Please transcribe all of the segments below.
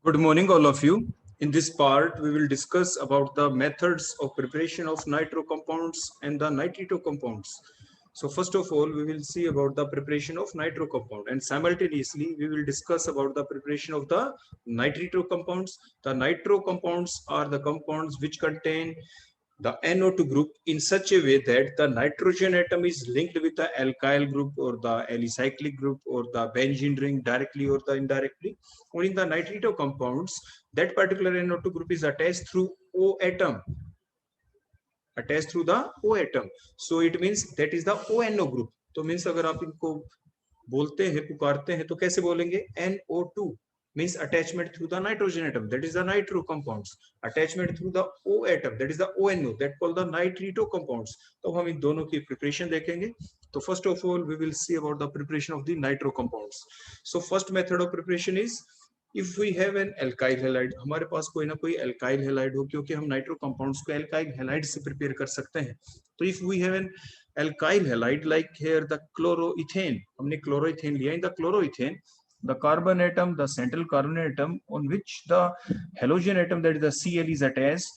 Good morning, all of you. In this part, we will discuss about the methods of preparation of nitro compounds and the nitrito compounds. So first of all, we will see about the preparation of nitro compound, and simultaneously we will discuss about the preparation of the nitrito compounds. The nitro compounds are the compounds which contain the NO2 group in such a way that the nitrogen atom is linked with the alkyl group or the alicyclic group or the benzene ring directly or the indirectly. Or in the nitrito compounds, that particular NO2 group is attached through O atom, attached through the O atom. So it means that is the ONO group. तो means अगर आप इनको बोलते हैं, पुकारते हैं, तो कैसे बोलेंगे? NO2 means attachment through the nitrogen atom, that is the nitro compounds. Attachment through the O atom, that is the ONO, that called the nitrito compounds. तो हम इन दोनों की preparation देखेंगे. तो first of all we will see about the preparation of the nitro compounds. So first method of preparation is if we have an alkyl halide, हमारे पास कोई ना कोई alkyl halide हो, क्योंकि हम नाइट्रो कंपाउंड्स को alkyl halide से prepare कर सकते हैं. तो if we have an alkyl halide like here the chloroethane, हमने chloroethane लिया. In the chloroethane, the carbon atom, the central carbon atom on which the halogen atom, that is the Cl, is attached,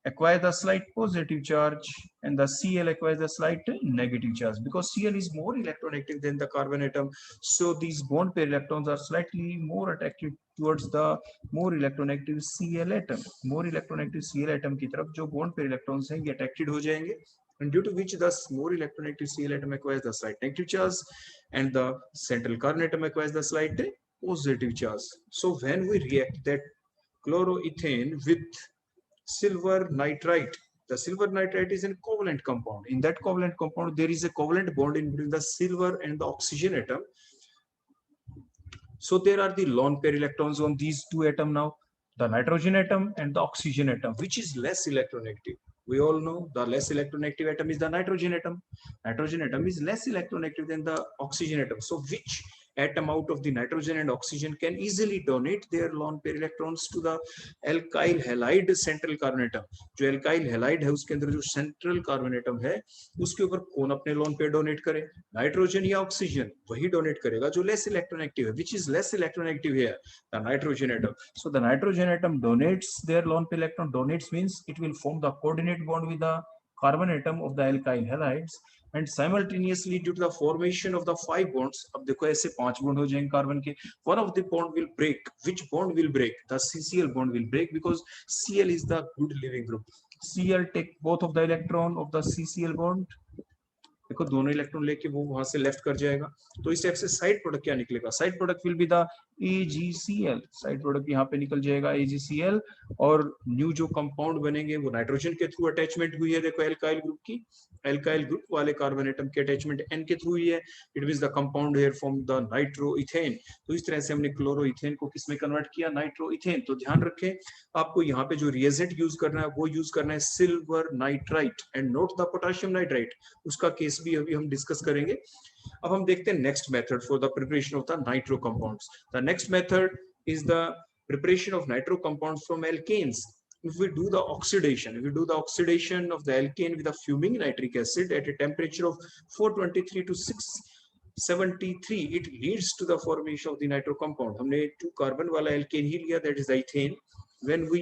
acquire the slight positive charge, and the Cl acquires the slight negative charge, because Cl is more electronegative than the carbon atom. So these bond pair electrons are slightly more attracted towards the more electronegative Cl atom. More electronegative Cl atom की तरफ जो bond pair electrons हैं ये attracted हो जाएंगे, and due to which the more electronegative Cl atom acquires the slight negative charge and the central carbon atom acquires the slight positive charge. So when we react that chloroethane with silver nitrite, the silver nitrite is a covalent compound. In that covalent compound there is a covalent bond in between the silver and the oxygen atom. So there are the lone pair electrons on these two atoms now, the nitrogen atom and the oxygen atom. Which is less electronegative? We all know the less electronegative atom is the nitrogen atom. Nitrogen atom is less electronegative than the oxygen atom. So which atom out of the nitrogen and oxygen can easily donate their lone pair electrons to the alkyl halide central carbon atom? जो alkyl halide है उसके अंदर जो central carbon atom है उसके ऊपर कौन अपने lone pair donate करे? नाइट्रोजन या ऑक्सीजन? वही donate करेगा जो less electronegative है. Which is less electronegative here? The nitrogen atom. So the nitrogen atom donates their lone pair electron. Donates means it will form the coordinate bond with the carbon atom of the alkyl halides, and simultaneously due to the formation of the 5 bonds, अब देखो ऐसे 5 bond हो जाएंगे carbon के, one of the bond will break. Which bond will break? The CCl bond will break, because Cl is the good leaving group. Cl take both of the electron of the CCl bond, देखो दोनों electron लेके वो वहां से left कर जाएगा. तो इस टाइप से साइड प्रोडक्ट क्या निकलेगा? Side product will be the AgCl. Side product यहाँ पे निकल जाएगा AgCl, और न्यू जो कंपाउंड बनेंगे वो नाइट्रोजन के थ्रू अटैचमेंट हुई है. देखो एल्काइल ग्रुप की, एल्काइल ग्रुप वाले कार्बन एटम की अटैचमेंट N के थ्रू हुई है. It means the compound here from the nitroethane. तो इस तरह से हमने क्लोरोइथेन को किसमें कन्वर्ट किया? नाइट्रोइथेन. तो ध्यान रखें आपको यहाँ पे जो रिएजेंट यूज करना है वो यूज करना है silver nitrite and not the potassium nitrite. उसका केस भी अभी हम डिस्कस करेंगे. अब हम देखते हैं next method for the preparation of the nitro compounds. The next method is the preparation of nitro compounds from alkanes. If we do the oxidation of the alkane with a fuming nitric acid at a temperature of 423 to 673, it leads to the formation of the nitro compound. हमने 2 carbon वाला alkane ही लिया, that is the ethane. When we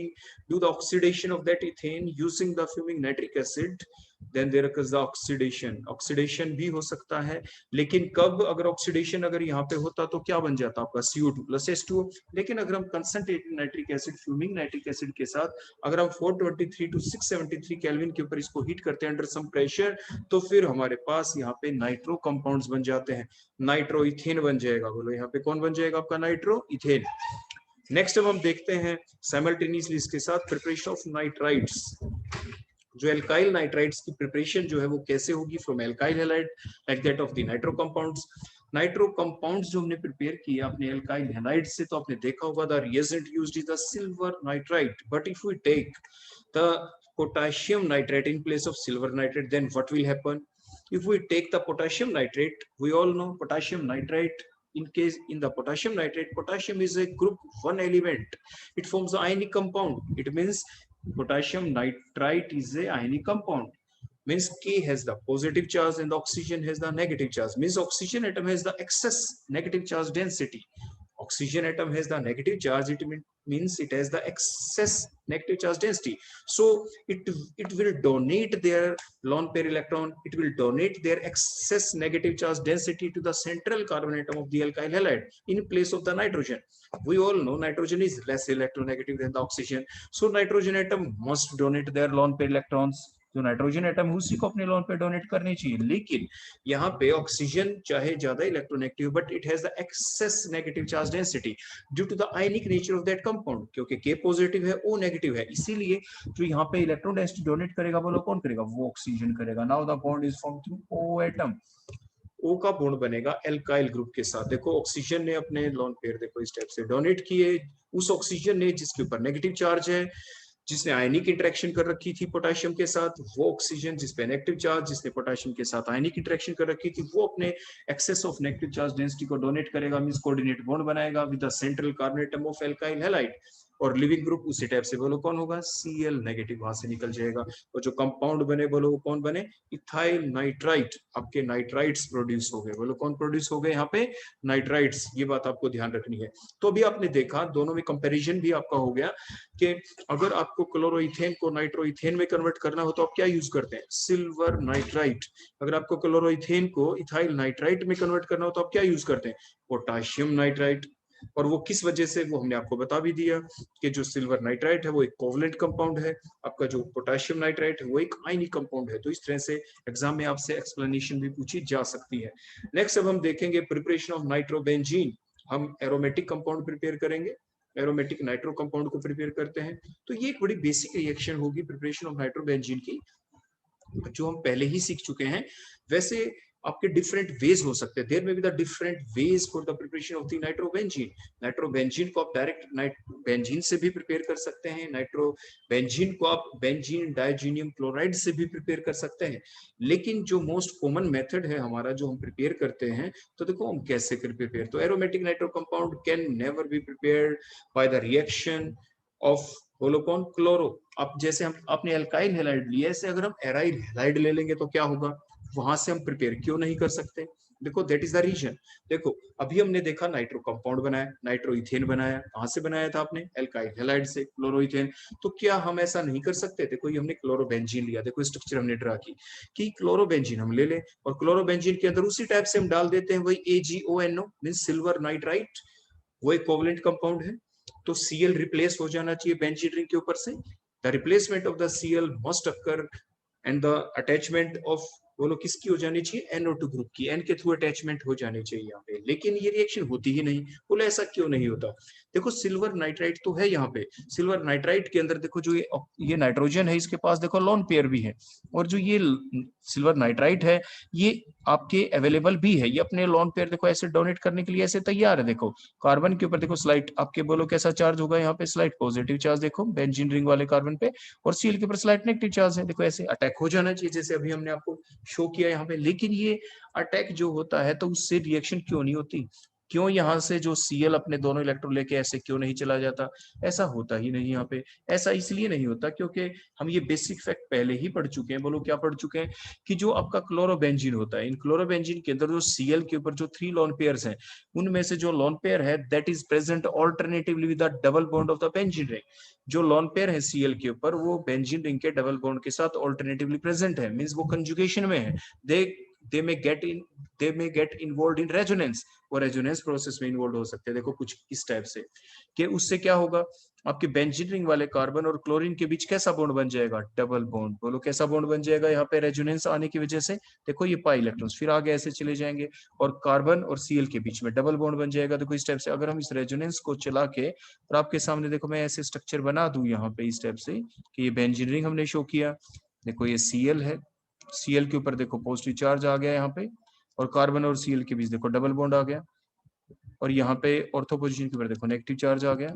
do the oxidation of that ethane using the fuming nitric acid, then there occurs the oxidation. Oxidation भी हो सकता है, लेकिन कब? अगर oxidation अगर यहाँ पे होता तो क्या बन जाता आपका? CO2 plus H2O. लेकिन अगर हम concentrated nitric acid, fuming nitric acid के साथ अगर हम 423 to 673 केल्विन के ऊपर इसको हीट करते हैं अंडर सम प्रेशर, तो फिर हमारे पास यहाँ पे नाइट्रो कंपाउंड्स बन जाते हैं. नाइट्रोइथेन बन जाएगा. बोलो यहाँ पे कौन बन जाएगा आपका? नाइट्रोइथेन. नेक्स्ट अब हम देखते हैं साइमल्टेनियसली इसके साथ प्रिपरेशन ऑफ नाइट्राइट्स. जो एल्काइल नाइट्राइट्स की प्रिपरेशन जो है वो कैसे होगी? From alkyl halide like that of the nitro compounds. Nitro compounds जो हमने प्रिपेयर किए अपने एल्काइल हैलाइड से, तो आपने देखा होगा the reagent used is the silver nitrite. But if we take the potassium nitrite in place of silver nitrate, then what will happen? If we take the potassium nitrate, we all know potassium nitrate, in the potassium nitrate, potassium is a group 1 element. It forms an ionic compound. It means potassium nitrite is a ionic compound. Means K has the positive charge and the oxygen has the negative charge. Means oxygen atom has the excess negative charge density. oxygen atom has the negative charge, it means it has the excess negative charge density. So it will donate their lone pair electron, it will donate their excess negative charge density to the central carbon atom of the alkyl halide in place of the nitrogen. We all know nitrogen is less electronegative than the oxygen, so nitrogen atom must donate their lone pair electrons. जो nitrogen atom उसी को अपने loan पे donate करनी चाहिए, लेकिन यहाँ पे ऑक्सीजन चाहे ज्यादा electronegative but it has the excess negative charge density due to the ionic nature of that compound, क्योंकि के पॉजिटिव है ओ नेगेटिव है, इसीलिए जो यहाँ पे इलेक्ट्रॉन डेंसिटी डोनेट करेगा बोलो कौन करेगा, वो ऑक्सीजन करेगा. Now the bond is form through O atom. O का बॉन्ड बनेगा एल्काइल ग्रुप के साथ. देखो ऑक्सीजन ने अपने लोन पेयर देखो इस टाइप से डोनेट किए, उस ऑक्सीजन ने जिसके ऊपर नेगेटिव चार्ज है, जिसने आयनिक इंटरेक्शन कर रखी थी पोटेशियम के साथ, वो ऑक्सीजन जिस पे नेगेटिव चार्ज, जिसने पोटेशियम के साथ आयनिक इंटरेक्शन कर रखी थी, वो अपने excess of negative charge density को डोनेट करेगा, मींस कोऑर्डिनेट बॉन्ड बनाएगा with the central carbon atom of alkyl halide. और लिविंग ग्रुप उसी टाइप से बोलो कौन होगा, Cl नेगेटिव वहां से निकल जाएगा. और जो कंपाउंड बने बोलो वो कौन बने, इथाइल नाइट्राइट. आपके नाइट्राइट्स प्रोड्यूस हो गए, बोलो कौन प्रोड्यूस हो गए यहाँ पे, नाइट्राइट्स. ये बात आपको ध्यान रखनी है. तो अभी आपने देखा दोनों में कंपैरिजन भी आपका हो गया कि अगर आपको क्लोरोइथेन को नाइट्रोइथेन में कन्वर्ट करना हो तो आप क्या यूज करते हैं, सिल्वर नाइट्राइट. अगर आपको क्लोरोइथेन को इथाइल नाइट्राइट में कन्वर्ट करना हो तो आप क्या यूज करते हैं, पोटाशियम नाइट्राइट. और वो किस वजह से, वो हमने आपको बता भी दिया कि जो सिल्वर नाइट्राइट है वो एक कोवलेंट कंपाउंड है, आपका जो पोटेशियम नाइट्राइट है वो एक आयनिक कंपाउंड है. तो इस तरह से एग्जाम में आपसे एक्सप्लेनेशन भी पूछी जा सकती है. नेक्स्ट अब हम देखेंगे प्रिपरेशन ऑफ नाइट्रोबेंजीन. हम एरोमेटिक कंपाउंड प्रिपेयर करेंगे, एरोमेटिक नाइट्रो कंपाउंड को प्रिपेयर करते हैं. तो ये एक बड़ी बेसिक रिएक्शन होगी प्रिपरेशन ऑफ नाइट्रोबेंजीन की, जो हम पहले ही सीख चुके हैं. वैसे आपके डिफरेंट वेज हो सकते हैं, देयर में be the different ways for the preparation of the nitrobenzene. Nitrobenzene को आप डायरेक्ट बेंजीन से भी प्रिपेयर कर सकते हैं, नाइट्रोबेंजीन को आप बेंजीन डाइजीनियम क्लोराइड से भी प्रिपेयर कर सकते हैं. लेकिन जो मोस्ट कॉमन मेथड है हमारा जो हम प्रिपेयर करते हैं, तो देखो हम कैसे कर प्रिपेयर. तो aromatic nitro compound can never be prepared by the reaction of बोलो कौन, क्लोरो. अब जैसे हम आपने एल्काइल हैलाइड लिया, ऐसे अगर हम एराइल हैलाइड ले लेंगे तो क्या होगा, वहां से हम प्रिपेयर क्यों नहीं कर सकते. देखो दैट इज द रीजन. देखो अभी हमने देखा नाइट्रो कंपाउंड बनाया, नाइट्रोइथेन बनाया, कहां से बनाया था आपने, एल्काइल हैलाइड से, क्लोरोइथेन. तो क्या हम ऐसा नहीं कर सकते, देखो ये हमने क्लोरोबेंजीन लिया, देखो स्ट्रक्चर हमने ड्रा की कि क्लोरोबेंजीन हम ले लें और क्लोरोबेंजीन के अंदर उसी टाइप से हम डाल देते हैं वही AgONO मींस सिल्वर नाइट्राइट, वो एक कोवलेंट कंपाउंड है. तो Cl रिप्लेस हो जाना चाहिए बेंजीन रिंग के ऊपर से. The replacement of the Cl must occur and the attachment of बोलो किसकी हो जानी चाहिए, NO2 ग्रुप की, N के थ्रू अटैचमेंट हो जानी चाहिए यहाँ पे. लेकिन ये रिएक्शन होती ही नहीं. बोलो ऐसा क्यों नहीं होता. देखो सिल्वर नाइट्राइट तो है यहाँ पे, सिल्वर नाइट्राइट के अंदर देखो जो ये नाइट्रोजन है इसके पास देखो लोन पेयर भी है, और जो ये सिल्वर नाइट्राइट है ये आपके अवेलेबल भी है, ये अपने लोन पेयर देखो ऐसे डोनेट करने के लिए ऐसे तैयार है. देखो कार्बन के ऊपर देखो स्लाइट आपके बोलो कैसा चार्ज होगा, यहाँ पे स्लाइट पॉजिटिव चार्ज देखो बेंजीन रिंग वाले कार्बन पे, और Cl के ऊपर स्लाइट नेगेटिव चार्ज है. देखो ऐसे अटैक हो जाना चाहिए जैसे अभी हमने आपको शो किया यहाँ पे. लेकिन ये अटैक जो होता है तो उससे रिएक्शन क्यों नहीं होती, क्यों यहाँ से जो Cl अपने दोनों इलेक्ट्रॉन लेके ऐसे क्यों नहीं चला जाता, ऐसा होता ही नहीं यहाँ पे. ऐसा इसलिए नहीं होता क्योंकि हम ये बेसिक फैक्ट पहले ही पढ़ चुके हैं. बोलो क्या पढ़ चुके हैं, कि जो आपका क्लोरोबेंजीन होता है, इन क्लोरोबेंजीन के अंदर जो Cl के ऊपर जो 3 लोन पेयर्स हैं, उनमें से जो लोन पेयर है that is present alternatively with the double bond of the benzene ring. जो लोन पेयर है Cl के ऊपर वो बेंजीन रिंग के डबल बॉन्ड के साथ ऑल्टरनेटिवली प्रेजेंट है, मींस वो कंजुगेशन में है. they may get involved in resonance, वो रेजोनेंस प्रोसेस में इन्वॉल्व हो सकते हैं. देखो कुछ इस टाइप से कि उससे क्या होगा, आपके बेंजीन रिंग वाले कार्बन और क्लोरीन के बीच कैसा बॉन्ड बन जाएगा, डबल बॉन्ड. बोलो कैसा बॉन्ड बन जाएगा, यहाँ पे रेजोनेंस आने की वजह से देखो ये पाई इलेक्ट्रॉन्स फिर आगे ऐसे चले जाएंगे और कार्बन और Cl के बीच में डबल बॉन्ड बन जाएगा. देखो इस टाइप से अगर हम इस रेजोनेंस को चला के और आपके सामने देखो मैं ऐसे स्ट्रक्चर बना दूं यहाँ पे इस टाइप से कि ये बेंजीन रिंग हमने शो किया, देखो ये Cl है, Cl के ऊपर देखो पॉजिटिव चार्ज आ गया यहाँ पे, और कार्बन और Cl के बीच देखो डबल बॉन्ड आ गया, और यहाँ पे ऑर्थो पोजीशन के ऊपर देखो नेगेटिव चार्ज आ गया,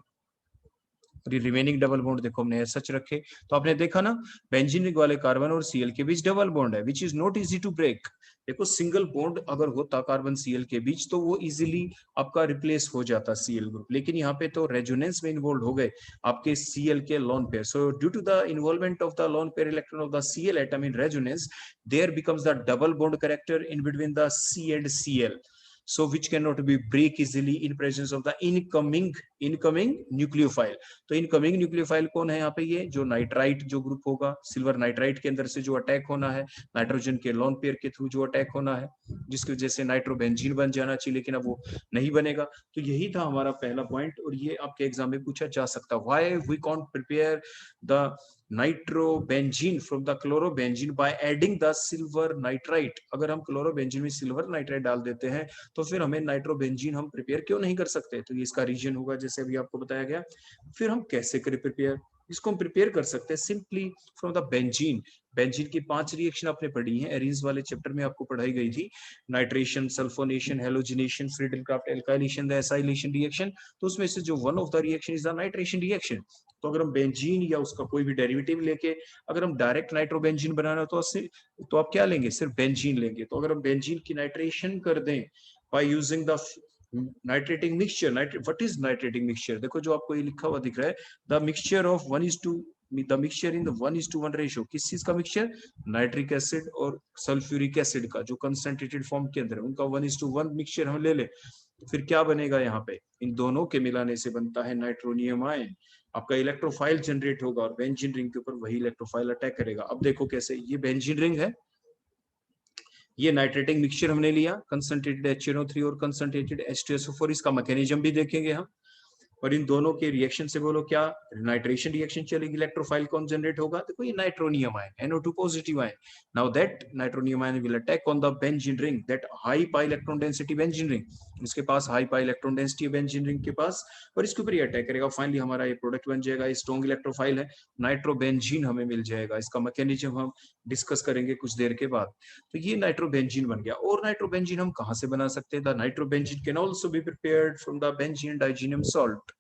और ये रिमेनिंग डबल बॉन्ड देखो हमने सच रखे. तो आपने देखा ना बेंजीन रिंग वाले कार्बन और Cl के बीच डबल बॉन्ड है which is not easy to break. देखो सिंगल बॉन्ड अगर होता कार्बन Cl के बीच तो वो इजीली आपका रिप्लेस हो जाता Cl ग्रुप, लेकिन यहाँ पे तो रेजोनेंस में इन्वॉल्व हो गए आपके Cl के lone pair. So due to the involvement of the lone pair electron of the Cl atom in resonance, there becomes the double bond character in between the C and Cl. so which cannot be break easily in presence of the incoming nucleophile. तो incoming nucleophile कौन है यहाँ पे, ये जो nitrite जो group होगा, silver nitrite के अंदर से जो अटैक होना है नाइट्रोजन के लोन पेयर के थ्रू जो अटैक होना है, जिसकी वजह से नाइट्रोबेंजीन बन जाना चाहिए, लेकिन अब वो नहीं बनेगा। तो यही था हमारा पहला पॉइंट, और ये आपके एग्जाम में पूछा जा सकता है, why we can't prepare the nitrobenzene from the chlorobenzene by adding the silver nitrite. अगर हम क्लोरोबेंजीन में सिल्वर नाइट्राइट डाल देते हैं तो फिर हमें नाइट्रोबेंजीन हम प्रिपेयर क्यों नहीं कर सकते। तो ये इसका रीजन होगा, जैसे अभी आपको बताया गया। फिर हम कैसे करें प्रिपेयर, इसको हम प्रिपेयर कर सकते हैं simply from the benzene. Benzene की 5 रिएक्शन आपने पढ़ी है, एरीज वाले चैप्टर में आपको पढ़ाई गई थी, nitration, sulphonation, halogenation, Friedel-Crafts alkylation, the acylation reaction. तो उसमें से जो one of the reaction is the nitration reaction. तो अगर हम बेंजीन या उसका कोई भी डेरिवेटिव लेके अगर हम डायरेक्ट नाइट्रोबेंजीन बनाना तो आप क्या लेंगे, सिर्फ बेंजीन लेंगे। तो अगर हम बेंजीन की नाइट्रेशन कर दें by using the nitrating mixture, what is nitrating mixture, देखो जो आपको ये लिखा हुआ दिख रहा है, the mixture of 1:2, the mixture in the 1:1 ratio. किस चीज का मिक्सचर, नाइट्रिक एसिड और सल्फ्यूरिक एसिड का, जो कंसंट्रेटेड फॉर्म के अंदर है उनका 1:1 मिक्सचर हम ले ले। तो फिर क्या बनेगा यहाँ पे, इन दोनों के मिलाने से बनता है नाइट्रोनियम आयन। आपका इलेक्ट्रोफाइल जनरेट होगा और बेंजीन रिंग के ऊपर वही इलेक्ट्रोफाइल अटैक करेगा। अब देखो कैसे, ये बेंजीन रिंग है, ये नाइट्रेटिंग मिक्सचर हमने लिया, कंसंट्रेटेड HNO3 और कंसंट्रेटेड H2SO4, इसका मैकेनिज्म भी देखेंगे हम। और इन दोनों के रिएक्शन से बोलो क्या, नाइट्रेशन रिएक्शन चलेगी, इलेक्ट्रोफाइल कौन जनरेट होगा, देखो ये nitronium ion, NO2 positive ion. Now that nitronium ion will attack on the benzene ring, that high pi electron density benzene ring, इसके पास हाई पाई इलेक्ट्रॉन डेंसिटी है बेंजीन रिंग के पास, और इसके ऊपर ये अटैक करेगा। फाइनली हमारा ये प्रोडक्ट बन जाएगा, स्ट्रॉन्ग इलेक्ट्रोफाइल है, नाइट्रोबेंजीन हमें मिल जाएगा। इसका मैकेनिज्म हम डिस्कस करेंगे कुछ देर के बाद। तो ये नाइट्रोबेंजीन बन गया। और नाइट्रोबेंजीन हम कहां से बना सकते हैं, the nitrobenzene can also be prepared from the benzene diazonium salt.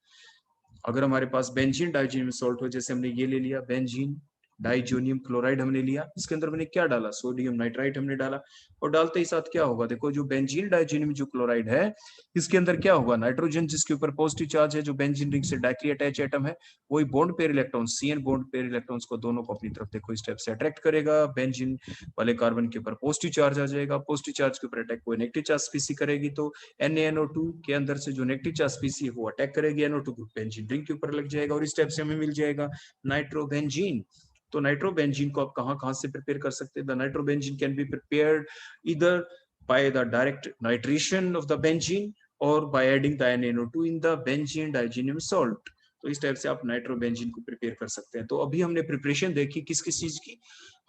अगर हमारे पास बेंजीन डाइजीनियम सॉल्ट हो, जैसे हमने ये ले लिया बेंजीन डाइजोनियम क्लोराइड हमने लिया, इसके अंदर मैंने क्या डाला, सोडियम नाइट्राइट हमने डाला, और डालते ही साथ क्या होगा, देखो जो बेंजीन डाइजोनियम जो क्लोराइड है इसके अंदर क्या होगा, नाइट्रोजन जिसके ऊपर पॉजिटिव चार्ज है, जो बेंजीन रिंग से डायरेक्टली अटैच एटम है, वही bond pair electron CN bond pair electrons को दोनों को अपनी तरफ देखो इस टाइप से अट्रैक्ट करेगा। बेंजीन वाले कार्बन के ऊपर पॉजिटिव चार्ज आ जाएगा, पॉजिटिव चार्ज के ऊपर अटैक कोई नेगेटिव चार्ज स्पीसी करेगी, तो NaNO2 के अंदर से जो नेगेटिव चार्ज स्पीसी है वो अटैक करेगी, NO2 ग्रुप बेंजीन रिंग के ऊपर लग जाएगा, और इस टाइप से हमें मिल जाएगा नाइट्रोबेंजीन। तो नाइट्रोबेंजीन को आप कहां से प्रिपेयर कर सकते हैं, the nitrobenzene can be prepared either by the direct nitration of the benzene और by adding the NaNO2 in the benzene diazonium salt. तो इस टाइप से आप नाइट्रोबेंजीन को प्रिपेयर कर सकते हैं। तो अभी हमने प्रिपरेशन देखी किस किस चीज की,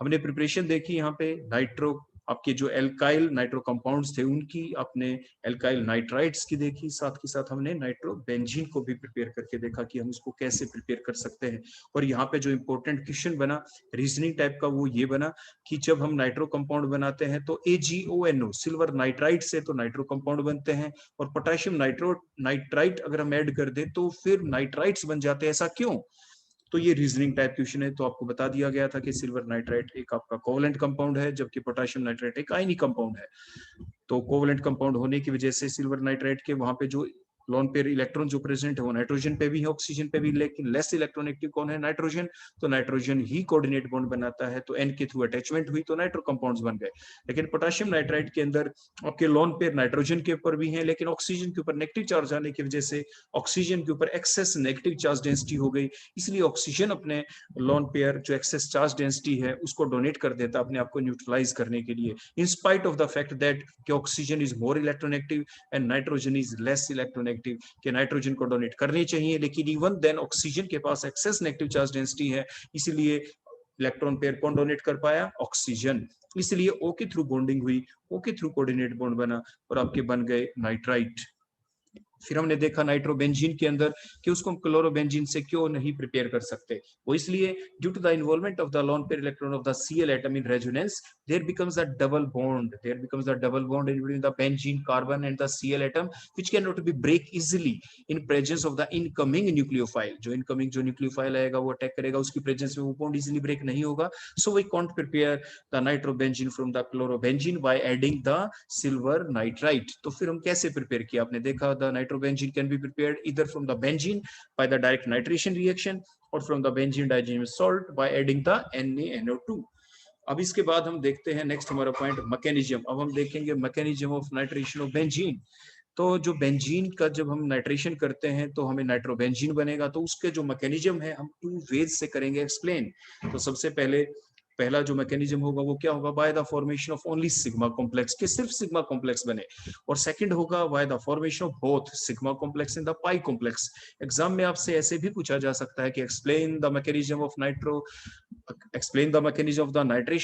हमने प्रिपरेशन देखी यहाँ पे नाइट्रो, आपके जो एल्काइल नाइट्रो कंपाउंड्स थे उनकी, आपने एल्काइल नाइट्राइट्स की देखी, साथ के साथ हमने नाइट्रोबेंजीन को भी प्रिपेयर करके देखा कि हम उसको कैसे प्रिपेयर कर सकते हैं। और यहाँ पे जो इंपॉर्टेंट क्वेश्चन बना रीजनिंग टाइप का वो ये बना कि जब हम नाइट्रो कंपाउंड बनाते हैं तो AgONO सिल्वर नाइट्राइट से तो नाइट्रो कंपाउंड बनते हैं, और पोटेशियम नाइट्राइट अगर हम ऐड कर दे तो फिर नाइट्राइट्स बन जाते हैं, ऐसा क्यों। तो ये रीजनिंग टाइप क्वेश्चन है। तो आपको बता दिया गया था कि सिल्वर नाइट्राइट एक आपका कोवलेंट कंपाउंड है, जबकि पोटेशियम नाइट्राइट एक आयनिक कंपाउंड है। तो कोवलेंट कंपाउंड होने की वजह से सिल्वर नाइट्राइट के वहां पे जो लोन पेयर इलेक्ट्रॉन जो प्रेजेंट है वो नाइट्रोजन पे भी है, ऑक्सीजन पे भी, लेकिन लेस इलेक्ट्रोनेगेटिव कौन है, नाइट्रोजन। तो नाइट्रोजन ही कोऑर्डिनेट बॉन्ड बनाता है, तो N के थ्रू अटैचमेंट हुई तो नाइट्रो कंपाउंड्स बन गए। लेकिन पोटेशियम नाइट्राइट के अंदर आपके लोन पेयर नाइट्रोजन के ऊपर भी है, लेकिन ऑक्सीजन के ऊपर नेगेटिव चार्ज आने की वजह से ऑक्सीजन के ऊपर एक्सेस नेगेटिव चार्ज डेंसिटी हो गई, इसलिए ऑक्सीजन अपने लोन पेयर जो एक्सेस चार्ज डेंसिटी है उसको डोनेट कर देता अपने आप को न्यूट्रलाइज करने के लिए, in spite of the fact that कि oxygen is more electronegative and nitrogen is less electronegative, कि नाइट्रोजन को डोनेट करनी चाहिए, लेकिन इवन देन ऑक्सीजन के पास एक्सेस नेगेटिव चार्ज डेंसिटी है, इसलिए इलेक्ट्रॉन पेयर कौन डोनेट कर पाया, ऑक्सीजन। इसलिए O के थ्रू बॉन्डिंग हुई, O के थ्रू कोऑर्डिनेट बॉन्ड बना और आपके बन गए नाइट्राइट। फिर हमने देखा नाइट्रोबेंजीन के अंदर कि उसको हम क्लोरोबेंजीन से क्यों नहीं प्रिपेयर कर सकते, वो इसलिए due to the involvement of the lone pair electron of the Cl atom in resonance there becomes a double bond in between the benzene carbon and the Cl atom which cannot be break easily in presence of the incoming nucleophile। जो incoming जो nucleophile आएगा वो attack करेगा, उसकी presence में वो bond easily break नहीं होगा, so we can't prepare the nitrobenzene from the chlorobenzene by adding the silver nitrite। तो फिर हम कैसे प्रिपेयर किया, आपने देखा the nitrobenzene can be prepared either from the benzene by the direct nitration reaction or from the benzene diazenyl salt by adding the NaNO2। अब इसके बाद हम देखते हैं नेक्स्ट हमारा पॉइंट मैकेनिज्म। अब हम देखेंगे mechanism of nitration of benzene. तो जो बेंजीन का जब हम नाइट्रेशन करते हैं तो हमें नाइट्रोबेंजीन बनेगा। तो उसके जो मैकेनिज्म है हम 2 वेज से करेंगे एक्सप्लेन। तो सबसे पहला जो मैकेनिज्म होगा वो क्या होगा, by the formation of only sigma complex, के सिर्फ सिग्मा कॉम्प्लेक्स बने। और सेकंड होगा by the formation of both sigma complex and the pi complex. Exam में आपसे ऐसे भी पूछा जा सकता है कि explain the mechanism of nitration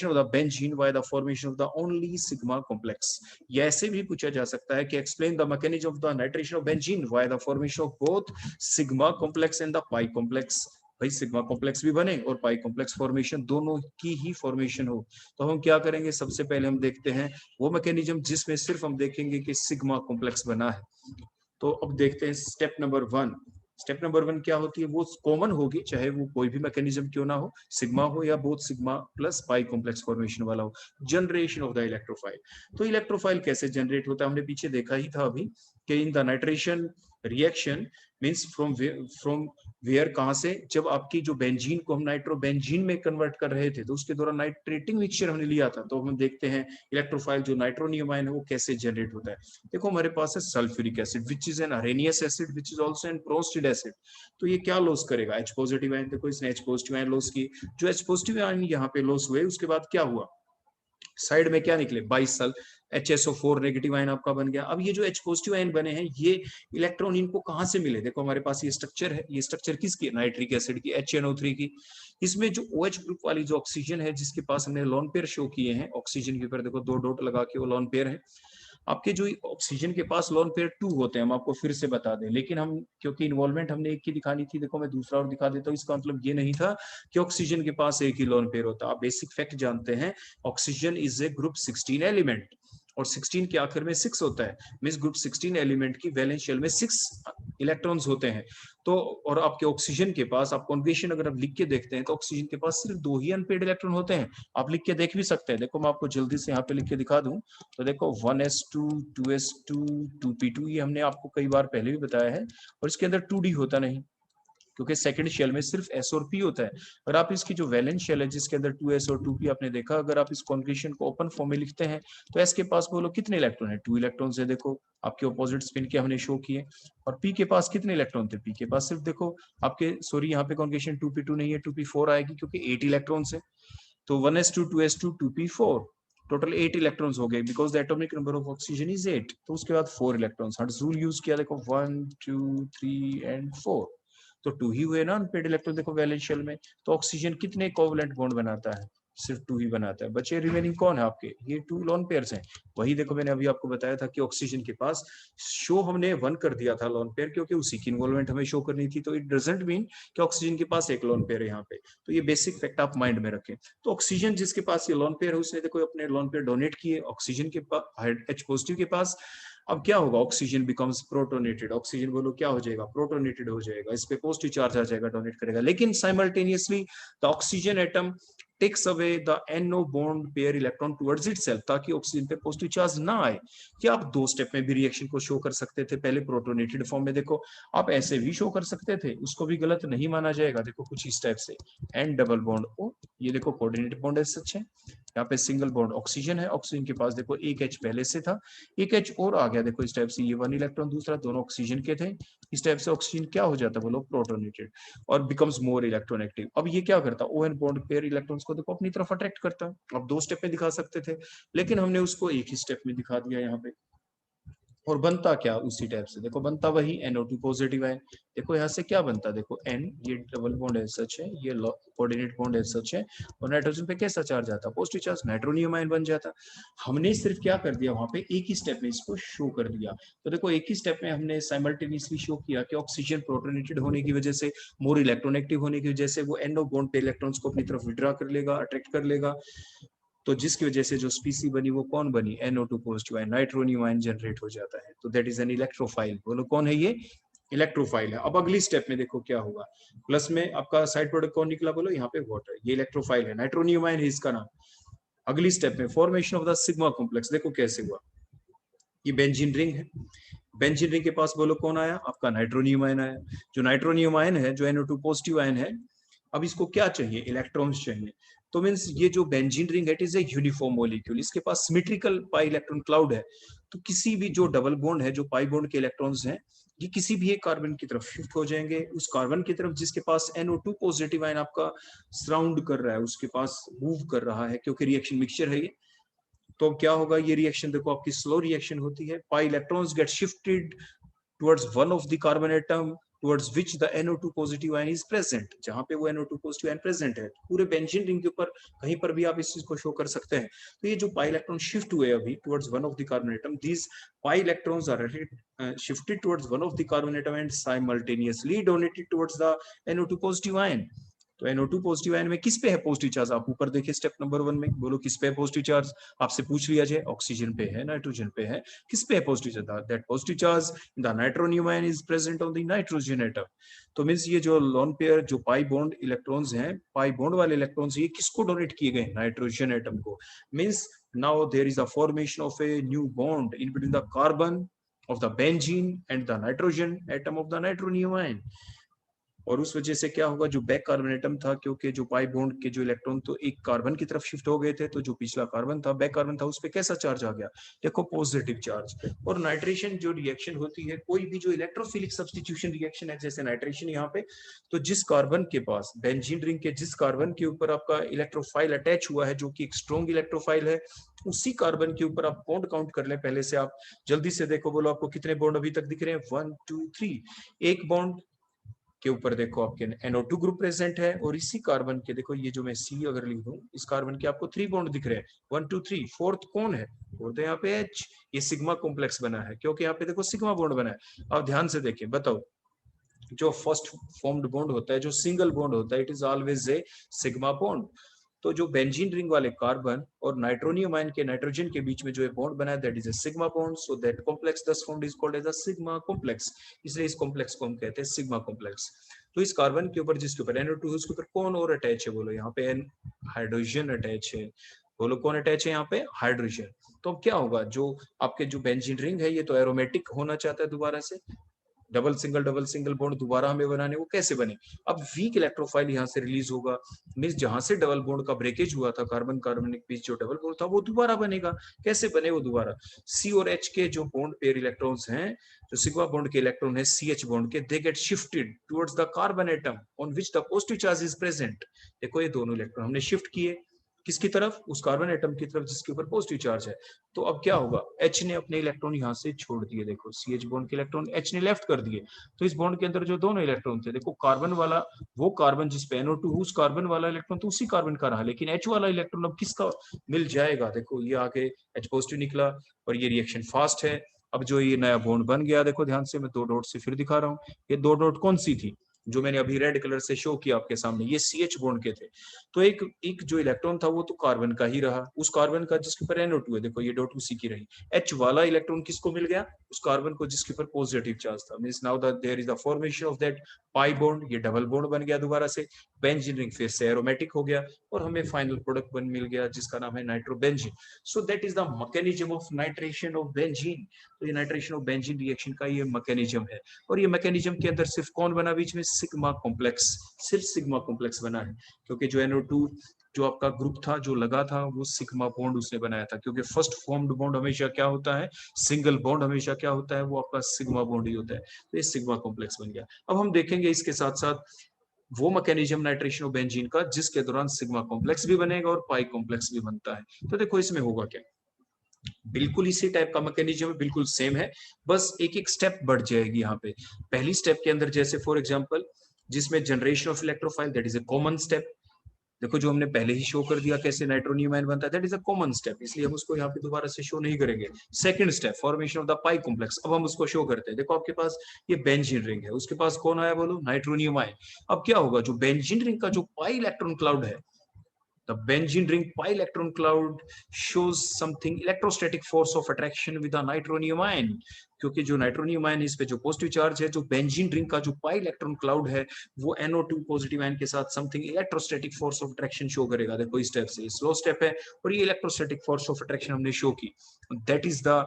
of the benzene by the formation of the only sigma complex. या ऐसे भी पूछा जा सकता है कि explain the mechanism of the nitration of benzene by the formation of both sigma complex and the pi complex. भाई sigma complex भी बने और पाई कॉम्प्लेक्स फॉर्मेशन, दोनों की ही फॉर्मेशन हो। तो हम क्या करेंगे, सबसे पहले हम देखते हैं वो मैकेनिज्म जिसमें सिर्फ हम देखेंगे कि सिग्मा कॉम्प्लेक्स बना है। तो अब देखते हैं स्टेप नंबर 1। स्टेप नंबर 1 क्या होती है, वो कॉमन होगी चाहे वो कोई भी मैकेनिज्म क्यों ना हो, सिग्मा हो या both sigma plus pi complex formation वाला हो। Generation of the electrophile. तो इलेक्ट्रोफाइल कैसे जनरेट होता है, हमने पीछे देखा ही था अभी कि in the nitration reaction means from where, कहां से, जब आपकी जो बेंजीन को हम नाइट्रोबेंजीन में कन्वर्ट कर रहे थे तो उसके दौरान नाइट्रेटिंग मिक्सचर हमने लिया था। तो हम देखते हैं इलेक्ट्रोफाइल जो नाइट्रोनियम आयन है वो कैसे जनरेट होता है। देखो हमारे पास है sulphuric acid which is an Arrhenius acid which is also an prostrate acid. तो ये क्या लॉस करेगा, H पॉजिटिव आयन। देखो इसने H पॉजिटिव आयन लॉस की, जो H पॉजिटिव आयन यहाँ पे लॉस हुए उसके बाद क्या हुआ, साइड में क्या निकले, 22 साल HSO4 नेगेटिव आयन आपका बन गया। अब ये जो H पॉजिटिव आयन बने हैं ये इलेक्ट्रॉन इनको कहां से मिले, देखो हमारे पास ये स्ट्रक्चर है, ये स्ट्रक्चर किसकी, नाइट्रिक एसिड की, HNO3 की। इसमें जो OH ग्रुप वाली जो ऑक्सीजन है जिसके पास हमने लोन पेयर शो किए हैं, ऑक्सीजन के ऊपर देखो 2 डॉट लगा के वो लोन पेयर है। आपके जो ऑक्सीजन के पास लोन पेयर 2 होते हैं, हम आपको फिर से बता दें, लेकिन हम क्योंकि इन्वॉल्वमेंट हमने एक की दिखानी थी, देखो मैं दूसरा और दिखा देता हूँ। इसका मतलब ये नहीं था कि ऑक्सीजन के पास एक ही लोन पेयर होता। आप बेसिक फैक्ट जानते हैं, oxygen is a group 16 element और 16 के आखिर में 6 होता है। मींस ग्रुप 16 एलिमेंट की वैलेंस शेल में 6 इलेक्ट्रॉन्स होते हैं। तो और आपके ऑक्सीजन के पास आप कॉन्फिगरेशन अगर आप लिख के देखते हैं तो ऑक्सीजन के पास सिर्फ 2 ही अनपेड इलेक्ट्रॉन होते हैं। आप लिख के देख भी सकते हैं, देखो मैं आपको जल्दी से यहाँ पे लिख के दिखा दूं। तो देखो 1s2 2s2 2p2, ये हमने आपको कई बार पहले भी बताया है। और इसके अंदर 2d होता नहीं क्योंकि सेकंड शेल में सिर्फ S और P होता है। और आप इसकी जो वैलेंस शेल है जिसके अंदर 2s और 2p आपने देखा, अगर आप इस कॉन्फिगरेशन को ओपन फॉर्म में लिखते हैं तो S के पास बोलो कितने इलेक्ट्रॉन है, 2 इलेक्ट्रॉन है। देखो आपके ऑपोजिट स्पिन के हमने शो किए। और P के पास कितने इलेक्ट्रॉन थे, P के पास सिर्फ देखो आपके सॉरी यहाँ पे कॉन्फिगरेशन 2p2 नहीं है, 2p4 आएगी क्योंकि 8 इलेक्ट्रॉन है। तो 1s2 2s2 2p4 total 8 electrons हो गए because the atomic number of oxygen is 8। तो उसके बाद 4 इलेक्ट्रॉन्स, हर्ट्ज रूल यूज किया, देखो 1 2 3 एंड 4। तो 2 ही हुए ना अनपेड इलेक्ट्रॉन। देखो वैलेंस शेल में तो ऑक्सीजन कितने कोवलेंट बॉन्ड बनाता है, सिर्फ 2 ही बनाता है। बचे रिमेनिंग कौन है आपके, ये 2 लोन पेयर्स हैं। वही देखो मैंने अभी आपको बताया था कि ऑक्सीजन के पास शो हमने 1 कर दिया था लोन पेयर क्योंकि उसी की इन्वॉल्वमेंट हमें शो करनी थी। तो इट डजंट मीन कि ऑक्सीजन के पास एक लोन पेयर है यहाँ पे। तो ये बेसिक फैक्ट आप माइंड में रखें। तो ऑक्सीजन जिसके पास ये लोन पेयर है उसने देखो अपने लोन पेयर डोनेट किए ऑक्सीजन के पास, H पॉजिटिव के पास। अब क्या होगा, ऑक्सीजन बिकम्स प्रोटोनेटेड, ऑक्सीजन बोलो क्या हो जाएगा, प्रोटोनेटेड हो जाएगा, इस पे पॉजिटिव चार्ज आ जाएगा, डोनेट करेगा। लेकिन simultaneously the oxygen atom takes away the NO bond pair electron towards itself, ताकि ऑक्सीजन पे पॉजिटिव चार्ज ना आए। क्या आप 2 स्टेप में भी रिएक्शन को शो कर सकते थे, पहले प्रोटोनेटेड फॉर्म में देखो आप ऐसे भी शो कर सकते थे, उसको भी गलत नहीं माना जाएगा। देखो कुछ इस टाइप से एंड डबल बॉन्ड ओ, ये देखो कोऑर्डिनेटेड बॉन्ड है सच है। यहाँ पे सिंगल बॉन्ड ऑक्सीजन है, ऑक्सीजन के पास देखो एक H पहले से था, एक H और आ गया। देखो इस टाइप से ये 1 इलेक्ट्रॉन दूसरा, दोनों ऑक्सीजन के थे। इस टाइप से ऑक्सीजन क्या हो जाता है बोलो, प्रोटोनेटेड और बिकम्स मोर इलेक्ट्रोनेगेटिव। अब ये क्या करता है, ON बॉन्ड पेयर इलेक्ट्रॉन्स को देखो अपनी तरफ अट्रैक्ट करता है। अब 2 स्टेप में दिखा सकते थे लेकिन हमने उसको एक ही स्टेप में दिखा दिया यहाँ पे। और बनता क्या उसी टाइप से, देखो बनता वही NO2 पॉजिटिव है। देखो यहाँ से क्या बनता है, देखो N, ये डबल बॉन्ड है सच है, ये कोऑर्डिनेट बॉन्ड है सच है। और नाइट्रोजन पे कैसा चार्ज आता है, पॉजिटिव चार्ज, नाइट्रोनियम आयन बन जाता। हमने सिर्फ क्या कर दिया वहां पे, एक ही स्टेप में इसको शो कर दिया। तो देखो एक ही स्टेप में हमने साइमल्टेनियसली शो किया कि ऑक्सीजन प्रोटोनेटेड होने की वजह से, मोर इलेक्ट्रोनेगेटिव होने की वजह से वो NO बॉन्ड पे इलेक्ट्रॉन्स को अपनी तरफ विड्रॉ कर लेगा, अट्रैक्ट कर लेगा। तो जिसकी वजह से जो स्पीसी बनी वो कौन बनी, NO2 positive ion, nitronium ion generate हो जाता है। तो दैट इज एन इलेक्ट्रोफाइल। बोलो कौन है ये, इलेक्ट्रोफाइल है। अब अगली स्टेप में देखो क्या होगा, प्लस में आपका साइड प्रोडक्ट कौन निकला, बोलो यहाँ पे वाटर, ये इलेक्ट्रोफाइल है, नाइट्रोनियम आयन है इसका नाम। अगली स्टेप में formation of the sigma complex, देखो कैसे हुआ, ये बेंजीन रिंग है, बेंजीन रिंग के पास बोलो कौन आया, आपका नाइट्रोनियम आयन आया। जो नाइट्रोनियम आयन है, जो NO2 पॉजिटिव आयन है, अब इसको क्या चाहिए, इलेक्ट्रॉन्स चाहिए। तो मीन्स ये जो बेंजीन रिंग है it is a uniform molecule, इसके पास सिमेट्रिकल पाई इलेक्ट्रॉन क्लाउड है। तो किसी भी जो डबल बॉन्ड है, जो पाई बॉन्ड के इलेक्ट्रॉन्स हैं, ये किसी भी एक कार्बन की तरफ शिफ्ट हो जाएंगे, उस कार्बन की तरफ जिसके पास NO2 पॉजिटिव आयन आपका सराउंड कर रहा है, उसके पास मूव कर रहा है, क्योंकि रिएक्शन मिक्सचर है ये। तो क्या होगा, ये रिएक्शन देखो आपकी स्लो रिएक्शन होती है, pi electrons get shifted towards one of the carbon atom towards which the NO2 positive ion is present, जहां पे वो NO2 positive ion present है। पूरे बेंजीन रिंग के ऊपर कहीं पर भी आप इस चीज को शो कर सकते हैं। तो ये जो पाई इलेक्ट्रॉन शिफ्ट हुए अभी towards one of the carbon atom, these pi electrons are shifted towards one of the carbon atom and simultaneously donated towards the NO2 positive ion। तो NO2 पॉजिटिव आयन में किस पे है positive charge, आप ऊपर देखिए स्टेप नंबर 1 में, बोलो किस पे है पॉजिटिव चार्ज, आपसे पूछ लिया जाए ऑक्सीजन पे है, नाइट्रोजन पे है, किस पे है positive charge, that positive charge in the nitronium ion is present on the nitrogen atom. तो मींस ये जो लोन पेयर जो पाई बॉन्ड इलेक्ट्रॉन्स हैं, पाई बॉन्ड वाले इलेक्ट्रॉन्स, ये किसको डोनेट किए गए, नाइट्रोजन एटम को। Means now there is a formation of a new bond in between the carbon of the benzene and the nitrogen atom of the nitronium ion। और उस वजह से क्या होगा, जो बैक कार्बन एटम था, क्योंकि जो पाई बॉन्ड के जो इलेक्ट्रॉन तो एक कार्बन की तरफ शिफ्ट हो गए थे, तो जो पिछला कार्बन था, बैक कार्बन था, उस पे कैसा चार्ज आ गया, देखो पॉजिटिव चार्ज। और नाइट्रेशन जो रिएक्शन होती है, कोई भी जो इलेक्ट्रोफिलिक सब्स्टिट्यूशन रिएक्शन है, जैसे नाइट्रेशन यहाँ पे, तो जिस कार्बन के पास बेंजीन रिंग के जिस कार्बन के ऊपर आपका इलेक्ट्रोफाइल अटैच हुआ है, जो कि एक स्ट्रॉन्ग इलेक्ट्रोफाइल है, उसी कार्बन के ऊपर आप बॉन्ड काउंट कर ले पहले से, आप जल्दी से देखो, बोलो आपको कितने बॉन्ड अभी तक दिख रहे हैं, 1 2 3। एक बॉन्ड के ऊपर देखो आपके NO2 ग्रुप प्रेजेंट है, और इसी कार्बन के देखो, ये जो मैं C अगर लिख दूं, इस कार्बन के आपको 3 बॉन्ड दिख रहे हैं, 1 2 3। फोर्थ कौन है, फोर्थ है यहाँ पे H। ये सिग्मा कॉम्प्लेक्स बना है, क्योंकि यहाँ पे देखो सिग्मा बॉन्ड बना है। अब ध्यान से देखिए, बताओ, जो फर्स्ट फॉर्म्ड बॉन्ड होता है, जो सिंगल बॉन्ड होता है, it is always a sigma bond. तो जो बेंजीन रिंग वाले कार्बन और नाइट्रोनियम आयन के नाइट्रोजन के बीच में जो बॉन्ड बना है, that is a sigma bond. So that complex thus formed is called as a sigma complex. इसलिए इस कॉम्प्लेक्स को हम कहते हैं सिग्मा कॉम्प्लेक्स। तो इस कार्बन के ऊपर जिसके ऊपर NO2 उसके ऊपर कौन और अटैच है, बोलो यहाँ पे हाइड्रोजन अटैच है। बोलो कौन अटैच है यहाँ पे, हाइड्रोजन। तो अब क्या होगा, जो आपके जो बेंजीन रिंग है, ये तो एरोमेटिक होना चाहता है दोबारा से, डबल सिंगल बॉन्ड दोबारा हमें बनाने, वो कैसे बने, अब वीक इलेक्ट्रोफाइल यहाँ से रिलीज होगा, मींस जहां से डबल बॉन्ड का ब्रेकेज हुआ था, कार्बन कार्बन के बीच जो डबल बॉन्ड था, वो दोबारा बनेगा। कैसे बने वो दोबारा, C और H के जो बॉन्ड पेयर इलेक्ट्रॉन्स हैं, जो सिग्मा बॉन्ड के इलेक्ट्रॉन है CH बॉन्ड के, दे get shifted towards the carbon atom on which the positive charge is present. देखो ये दोनों इलेक्ट्रॉन हमने शिफ्ट किए किसकी तरफ, उस कार्बन एटम की तरफ जिसके ऊपर पॉजिटिव चार्ज है। तो अब क्या होगा, H ने अपने इलेक्ट्रॉन यहाँ से छोड़ दिए, देखो CH बॉन्ड के इलेक्ट्रॉन H ने लेफ्ट कर दिए। तो इस बॉन्ड के अंदर जो दोनों इलेक्ट्रॉन थे, देखो कार्बन वाला, वो कार्बन जिस पे NO2, उस कार्बन वाला इलेक्ट्रॉन तो उसी कार्बन का रहा, लेकिन H वाला इलेक्ट्रॉन अब किसका मिल जाएगा, देखो ये आगे H पॉजिटिव निकला, और ये रिएक्शन फास्ट है। अब जो ये नया बॉन्ड बन गया, देखो ध्यान से, मैं 2 डॉट से फिर दिखा रहा हूँ, ये 2 डॉट कौन सी थी, जो मैंने अभी रेड कलर से शो किया आपके सामने, ये CH बॉन्ड के थे। तो एक जो इलेक्ट्रॉन था वो तो कार्बन का ही रहा, उस कार्बन का जिसके ऊपर NO2 है, देखो ये डॉट उसी की रही। H वाला इलेक्ट्रॉन किसको मिल गया, उस कार्बन को जिसके ऊपर पॉजिटिव चार्ज था। Means now that there is the formation of that pi bond, ये डबल बॉन्ड बन गया दोबारा से, बेंजीन रिंग फिर से एरोमेटिक हो गया, और हमें फाइनल प्रोडक्ट बन मिल गया जिसका नाम है nitrobenzene. So that is the mechanism of nitration of benzene. तो ये नाइट्रेशन ऑफ बेंजीन रिएक्शन का ये मैकेनिज्म है, और ये मैकेनिज्म के अंदर सिर्फ कौन बना बीच में, सिग्मा कॉम्प्लेक्स, सिर्फ सिग्मा कॉम्प्लेक्स बना है, क्योंकि जो NO2 जो आपका ग्रुप था जो लगा था, वो सिग्मा बॉन्ड उसने बनाया था, क्योंकि फर्स्ट फॉर्म्ड बॉन्ड हमेशा क्या होता है, सिंगल बॉन्ड हमेशा क्या होता है, वो आपका सिग्मा बॉन्ड ही होता है। तो ये सिग्मा कॉम्प्लेक्स बन गया। अब हम देखेंगे इसके साथ साथ वो मैकेनिज्म नाइट्रेशन ऑफ बेंजीन का जिसके दौरान सिग्मा कॉम्प्लेक्स भी बनेगा और पाई कॉम्प्लेक्स भी बनता है। तो देखो इसमें होगा क्या, बिल्कुल इसी टाइप का मैकेनिज्म है, बिल्कुल सेम है, बस एक एक स्टेप बढ़ जाएगी यहाँ पे। पहली स्टेप के अंदर जैसे फॉर एग्जांपल, जिसमें generation of electrophile, that is A common step. देखो जो हमने पहले ही शो कर दिया कैसे नाइट्रोनियम आयन बनता है, that is a common step, इसलिए हम उसको यहाँ पे दोबारा से शो नहीं करेंगे। Second step, formation of the pi complex, अब हम उसको शो करते हैं। देखो आपके पास ये बेंजीन रिंग है, उसके पास कौन आया, बोलो नाइट्रोनियम आयन। अब क्या होगा, जो बेंजीन रिंग का जो पाई इलेक्ट्रॉन क्लाउड है, the benzene ring pi electron cloud shows something electrostatic force of attraction with the nitronium ion। क्योंकि जो नाइट्रोनियम आयन इस पे जो पॉजिटिव चार्ज है, जो बेंजीन रिंग का जो पाई इलेक्ट्रॉन क्लाउड है, वो NO2 पॉजिटिव आयन के साथ something electrostatic force of attraction show करेगा। देखो इस स्टेप से, स्लो स्टेप है, और ये इलेक्ट्रोस्टैटिक फोर्स ऑफ अट्रैक्शन हमने शो की, that is the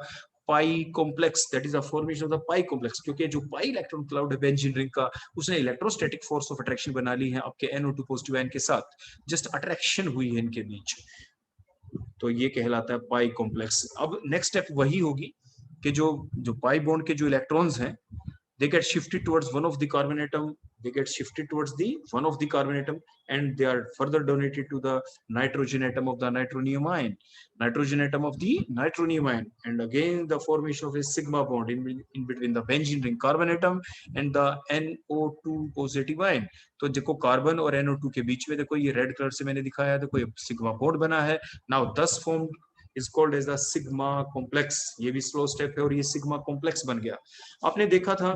pi complex, that is the formation of the pi complex, क्योंकि जो पाई इलेक्ट्रॉन क्लाउड है बेंजीन रिंग का, उसने इलेक्ट्रोस्टैटिक फोर्स ऑफ अट्रैक्शन बना ली है आपके NO2 पॉजिटिव आयन के साथ, जस्ट अट्रैक्शन हुई है इनके बीच, तो ये कहलाता है पाई कॉम्प्लेक्स। अब नेक्स्ट स्टेप वही होगी कि जो पाई बॉन्ड के जो इलेक्ट्रॉन्स हैं, they get shifted towards one of the carbon atom, they get shifted towards the one of the carbon atom, and they are further donated to the nitrogen atom of the nitronium ion, and again the formation of a sigma bond in between the benzene ring carbon atom and the NO2 positive ion। तो देखो carbon और NO2 के बीच में देखो ये red colour से मैंने दिखाया है, देखो ये सिग्मा बॉन्ड बना है। नाउ दस form is called as the sigma complex, ये भी स्लो स्टेप है और ये सिग्मा कॉम्प्लेक्स बन गया। आपने देखा था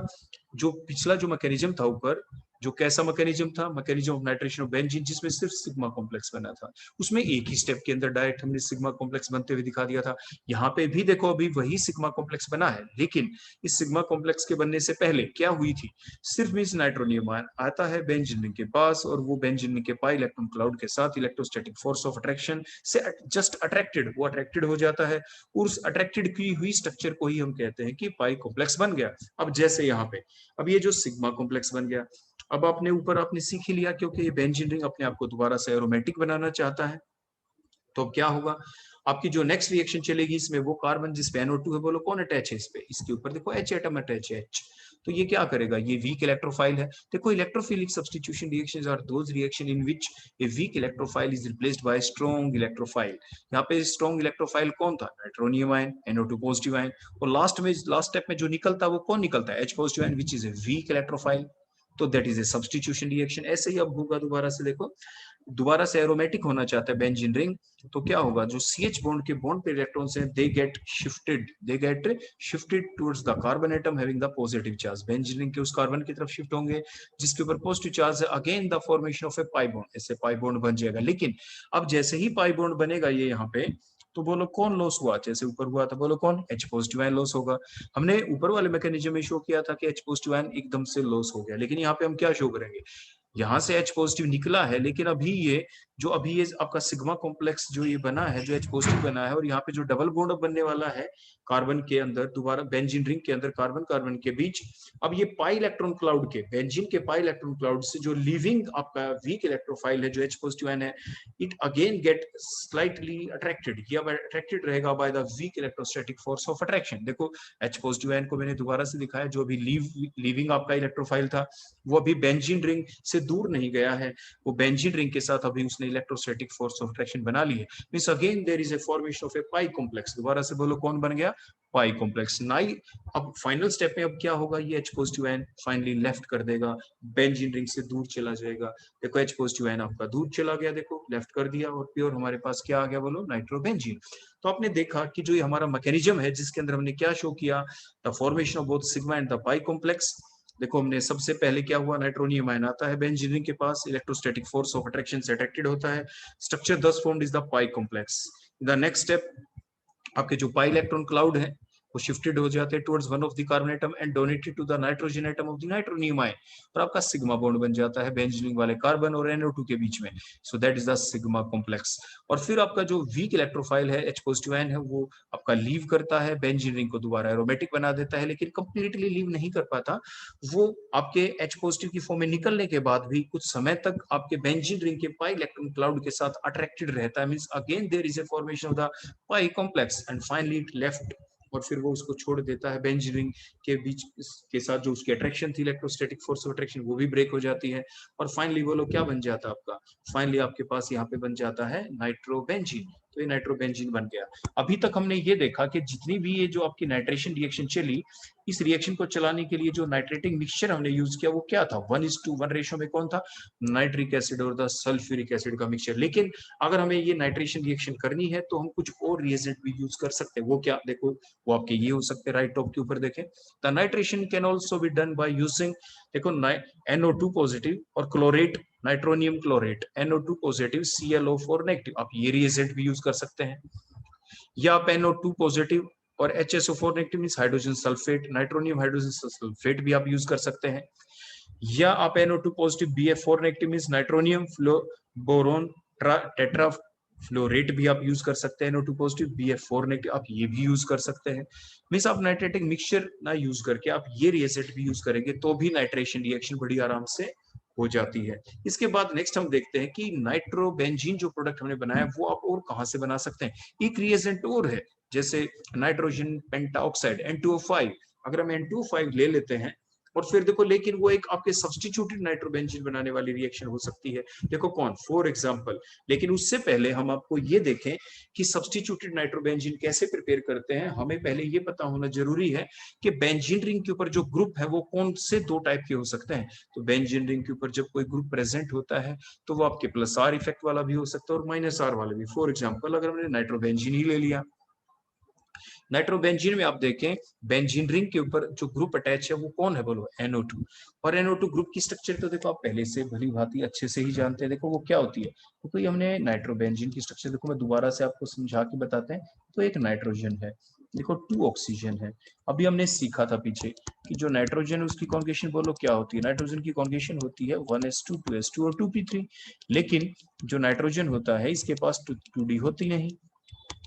जो पिछला जो मैकेनिज्म था ऊपर, जो कैसा मैकेनिज्म था, mechanism of nitration of benzene, जिसमें सिर्फ सिग्मा कॉम्प्लेक्स बना था, उसमें एक ही स्टेप के अंदर डायरेक्ट हमने सिग्मा कॉम्प्लेक्स बनते हुए दिखा दिया था। यहाँ पे भी देखो अभी वही सिग्मा कॉम्प्लेक्स बना है, लेकिन इस सिग्मा कॉम्प्लेक्स के बनने से पहले क्या हुई थी, सिर्फ इस नाइट्रोनियम आयन आता है बेंजीन रिंग के पास, और वो बेंजीन रिंग के पाई इलेक्ट्रॉन क्लाउड के साथ इलेक्ट्रोस्टैटिक फोर्स ऑफ अट्रैक्शन से जस्ट अट्रैक्टेड, वो अट्रैक्टेड हो जाता है, उस अट्रैक्टेड की हुई स्ट्रक्चर को ही हम कहते हैं कि पाई कॉम्प्लेक्स बन गया। अब जैसे यहाँ पे अब ये जो सिग्मा कॉम्प्लेक्स बन गया, अब आपने ऊपर आपने सीख ही लिया, क्योंकि ये बेंजीन रिंग अपने आप को दोबारा से एरोमेटिक बनाना चाहता है, तो अब क्या होगा, आपकी जो नेक्स्ट रिएक्शन चलेगी इसमें, वो कार्बन जिस पे NO2 है, बोलो कौन अटैच है इस पे, इसके ऊपर देखो H एटम अटैच है, H, तो ये क्या करेगा, ये वीक इलेक्ट्रोफाइल है। देखो electrophilic substitution reactions are those reaction in which a weak electrophile is replaced by strong electrophile. यहाँ पे स्ट्रॉन्ग इलेक्ट्रोफाइल कौन था, nitronium ion, NO2 positive ion, और लास्ट स्टेप में जो निकलता है वो कौन निकलता है, H positive ion, which is a weak electrophile, तो that is a substitution reaction. ऐसे ही अब होगा दोबारा से, देखो दोबारा से एरोमेटिक होना चाहता है बेंजीन रिंग, तो क्या होगा, जो CH बॉन्ड के बॉन्ड पे इलेक्ट्रॉन्स हैं, दे get shifted towards the carbon atom having the positive charge, benzene ring के उस कार्बन की तरफ शिफ्ट होंगे जिसके ऊपर पॉजिटिव चार्ज है, again the formation of a pi bond, ऐसे पाई बॉन्ड बन जाएगा। लेकिन अब जैसे ही पाई बॉन्ड बनेगा ये यहाँ पे, तो बोलो कौन लॉस हुआ, जैसे ऊपर हुआ था, बोलो कौन, H पॉजिटिव आयन लॉस होगा। हमने ऊपर वाले मैकेनिज्म में शो किया था कि H पॉजिटिव आयन एकदम से लॉस हो गया, लेकिन यहाँ पे हम क्या शो करेंगे, यहाँ से H पॉजिटिव निकला है, लेकिन अभी ये आपका सिग्मा कॉम्प्लेक्स जो ये बना है, जो H पॉजिटिव बना है, और यहाँ पे जो डबल बॉन्ड बनने वाला है कार्बन के अंदर, दोबारा बेंजीन रिंग के अंदर कार्बन कार्बन के बीच, अब ये पाई इलेक्ट्रॉन क्लाउड के, बेंजीन के पाई इलेक्ट्रॉन क्लाउड से जो लिविंग आपका वीक इलेक्ट्रोफाइल है जो H पॉजिटिव आयन है, it again get slightly attracted, ये अब अट्रैक्टेड रहेगा by the weak electrostatic force of attraction. देखो H पॉजिटिव आयन को मैंने दोबारा से दिखाया, जो अभी लिविंग आपका इलेक्ट्रोफाइल था, वो अभी बेंजीन रिंग से दूर नहीं गया है, वो बेंजीन रिंग के साथ अभी उसने इलेक्ट्रोस्टैटिक फोर्स ऑफ अट्रैक्शन बना ली है, means again there is a formation of a pi complex. दोबारा से बोलो कौन बन गया, पाई कॉम्प्लेक्स। नाइ अब फाइनल स्टेप में अब क्या होगा, ये H positive ion finally left कर देगा, बेंजीन रिंग से दूर चला जाएगा। देखो H पॉजिटिव आयन आपका दूर चला गया, देखो लेफ्ट कर दिया, और प्योर हमारे पास क्या आ गया, बोलो नाइट्रोबेंजीन। तो आपने देखा कि जो ये हमारा मैकेनिज्म है, जिसके अंदर हमने क्या शो किया, the formation of both sigma and the pi complex. देखो हमने सबसे पहले क्या हुआ, नाइट्रोनियम आयन आता है बेंजीन रिंग के पास, इलेक्ट्रोस्टैटिक फोर्स ऑफ अट्रैक्शन से अट्रैक्टेड होता है, स्ट्रक्चर दस formed is the pi complex. The next step, आपके जो पाई इलेक्ट्रॉन क्लाउड है वो शिफ्टेड हो जाते हैं towards one of the carbon atom and donated to the nitrogen atom of the nitronium ion, और आपका सिग्मा बॉन्ड बन जाता है बेंजीन वाले कार्बन और NO2 के बीच में, so that is the sigma complex. और फिर आपका जो वीक इलेक्ट्रोफाइल है H पॉजिटिव आयन है, वो आपका लीव करता है बेंजीन रिंग को, दोबारा एरोमेटिक बना देता है, लेकिन कंप्लीटली लीव नहीं कर पाता, वो आपके H पॉजिटिव की फॉर्म में निकलने के बाद भी कुछ समय तक आपके बेंजीन रिंग के पाई इलेक्ट्रॉन क्लाउड के साथ अट्रैक्टेड रहता है, means again there is a formation of the pi complex, and finally it left, और फिर वो उसको छोड़ देता है बेंजीन रिंग के बीच के साथ, जो उसकी अट्रैक्शन थी इलेक्ट्रोस्टैटिक फोर्स ऑफ अट्रैक्शन, वो भी ब्रेक हो जाती है, और फाइनली बोलो क्या बन जाता है आपका, फाइनली आपके पास यहाँ पे बन जाता है नाइट्रोबेंजीन। तो ये नाइट्रोबेंजीन बन गया। अभी तक हमने ये देखा कि जितनी भी ये जो आपकी नाइट्रेशन रिएक्शन चली, इस रिएक्शन को चलाने के लिए जो नाइट्रेटिंग मिक्सचर हमने यूज किया वो क्या था, 1:1 रेशो में कौन था, नाइट्रिक एसिड और द सल्फ्यूरिक एसिड का मिक्सचर। लेकिन अगर हमें ये नाइट्रेशन रिएक्शन करनी है तो हम कुछ और रिएजेंट भी यूज कर सकते हैं, वो क्या, देखो वो आपके ये हो सकते हैं, राइट टॉप के ऊपर देखें, the nitration can also be done by using, देखो NO2 पॉजिटिव और chlorate, nitronium chlorate, NO2 positive ClO4 negative, आप ये रिएजेंट भी यूज कर सकते हैं, या आप NO2 पॉजिटिव और HSO4 negative means hydrogen sulphate, nitronium hydrogen sulphate भी आप यूज कर सकते हैं, या आप NO2 positive BF4 negative means nitronium boron tetra flow rate भी आप यूज कर सकते हैं NO2 पॉजिटिव, BF4 नेगेटिव आप ये भी यूज कर सकते हैं। मींस आप नाइट्रेटिक मिक्सचर ना यूज करके आप ये रिएजेंट भी यूज करेंगे तो भी नाइट्रेशन रिएक्शन बड़ी आराम से हो जाती है। इसके बाद नेक्स्ट हम देखते हैं कि नाइट्रोबेंजीन जो प्रोडक्ट हमने बनाया वो आप और कहां से बना सकते हैं। एक रिएजेंट और है, जैसे नाइट्रोजन पेंटाऑक्साइड N2O5, अगर हम N2O5 ले लेते हैं और फिर देखो, लेकिन वो एक आपके सब्स्टिट्यूटेड नाइट्रोबेंजीन बनाने वाली रिएक्शन हो सकती है। देखो कौन, फॉर एग्जांपल। लेकिन उससे पहले हम आपको ये देखें कि सब्स्टिट्यूटेड नाइट्रोबेंजीन कैसे प्रिपेयर करते हैं। हमें पहले ये पता होना जरूरी है कि बेंजीन रिंग के ऊपर जो ग्रुप है वो कौन से दो टाइप के हो सकते हैं। तो बेंजीन रिंग के ऊपर जब कोई ग्रुप प्रेजेंट होता है तो वो आपके प्लस आर इफेक्ट वाला भी हो सकता है और माइनस आर वाला भी। फॉर एग्जाम्पल, अगर हमने नाइट्रोबेंजीन ही ले लिया, नाइट्रोबेंजीन में आप देखें बेंजीन रिंग के ऊपर जो ग्रुप अटैच है वो कौन है, बोलो NO2। और NO2 ग्रुप की स्ट्रक्चर तो देखो आप पहले से भली भांति अच्छे से ही जानते हैं। देखो वो क्या होती है, तो कोई हमने नाइट्रोबेंजीन की स्ट्रक्चर, देखो मैं दोबारा से आपको समझा के बताते हैं। तो एक नाइट्रोजन है, देखो 2 ऑक्सीजन है। अभी हमने सीखा था पीछे कि जो नाइट्रोजन उसकी कॉन्जुगेशन बोलो क्या होती है। नाइट्रोजन की कॉन्जुगेशन होती है 1s2 2s2 और 2p3। लेकिन जो नाइट्रोजन होता है इसके पास 2d होती नहीं।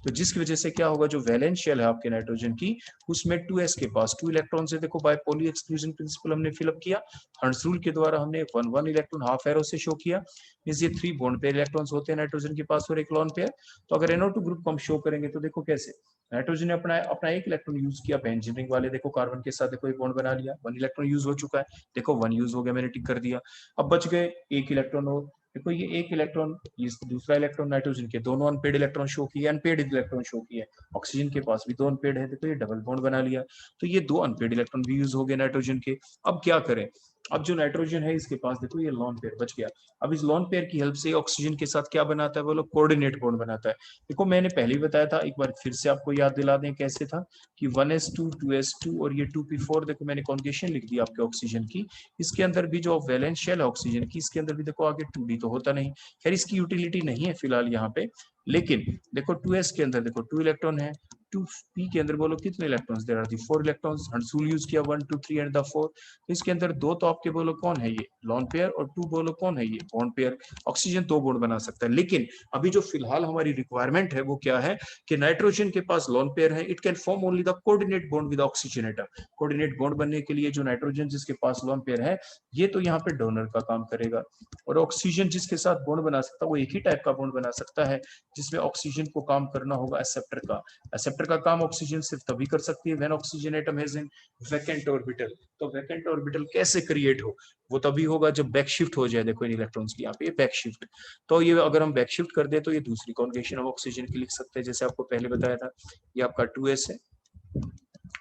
तो जिसकी वजह से क्या होगा, जो वैलेंस शेल है आपके नाइट्रोजन की उसमें 2s के पास 2 इलेक्ट्रॉन से, देखो बाय पॉली एक्सक्लूजन प्रिंसिपल हमने फिलअप किया। हर्ट्ज रूल के द्वारा हमने 1 इलेक्ट्रॉन हाफ एरो से शो किया। मींस ये 3 बॉन्ड पेयर इलेक्ट्रॉन्स होते हैं नाइट्रोजन के पास और एक लोन पेयर। तो अगर NO2 ग्रुप को हम शो करेंगे तो देखो कैसे, नाइट्रोजन ने अपना अपना एक इलेक्ट्रॉन यूज किया बेंजीन रिंग वाले, देखो कार्बन के साथ देखो एक बॉन्ड बना लिया, 1 इलेक्ट्रॉन यूज हो चुका है। देखो 1 यूज हो गया, मैंने टिक कर दिया। अब बच गए एक इलेक्ट्रॉन और, देखो ये एक इलेक्ट्रॉन, ये दूसरा इलेक्ट्रॉन नाइट्रोजन के दोनों अनपेड इलेक्ट्रॉन शो किए, अनपेड इलेक्ट्रॉन शो किए। ऑक्सीजन के पास भी 2 अनपेड है, देखो ये डबल बॉन्ड बना लिया। तो ये 2 अनपेड इलेक्ट्रॉन भी यूज हो गए नाइट्रोजन के। अब क्या करें, अब जो नाइट्रोजन है इसके पास देखो ये लोन पेयर बच गया। अब इस लोन पेयर की हेल्प से ऑक्सीजन के साथ क्या बनाता है, बोलो कोऑर्डिनेट बॉन्ड बनाता है। देखो मैंने पहले ही बताया था, एक बार फिर से आपको याद दिला दें कैसे था कि 1s2 2s2 और ये 2p4, देखो मैंने कॉन्जुगेशन लिख दी आपके ऑक्सीजन की। इसके अंदर भी जो वैलेंस शेल है ऑक्सीजन की, इसके अंदर भी देखो आगे 2d तो होता नहीं। खैर इसकी यूटिलिटी नहीं है फिलहाल यहाँ पे। लेकिन देखो 2s के अंदर देखो 2 इलेक्ट्रॉन है, 2p के अंदर बोलो कितने electrons, there are the 4 electrons. हर्ट्ज यूज किया 1 2 3 एंड द 4। तो इसके अंदर 2 तो आपके बोलो कौन है, ये लोन पेयर, और 2 बोलो कौन है, ये बॉन्ड पेयर। ऑक्सीजन 2 बॉन्ड बना सकता है। लेकिन अभी जो फिलहाल हमारी रिक्वायरमेंट है वो क्या है कि नाइट्रोजन के पास लोन पेयर है, it can form only the coordinate bond with oxygen atom. Coordinate bond बनने के लिए जो नाइट्रोजन जिसके पास लोन पेयर है ये तो यहाँ पे डोनर का काम करेगा, और ऑक्सीजन जिसके साथ बॉन्ड बना सकता है वो एक ही टाइप का बॉन्ड बना सकता है जिसमें ऑक्सीजन को काम करना होगा एक्सेप्टर का। एक्सेप्टर का काम ऑक्सीजन सिर्फ तभी कर सकती है when oxygen atom has an vacant orbital. तो वैकेंट ऑर्बिटल कैसे क्रिएट हो, वो तभी होगा जब बैक शिफ्ट हो जाए। देखो इन इलेक्ट्रॉन्स की यहाँ पे बैक शिफ्ट। तो ये अगर हम बैक शिफ्ट कर दे तो ये दूसरी कॉन्जुगेशन ऑफ ऑक्सीजन की लिख सकते हैं, जैसे आपको पहले बताया था। ये आपका 2s है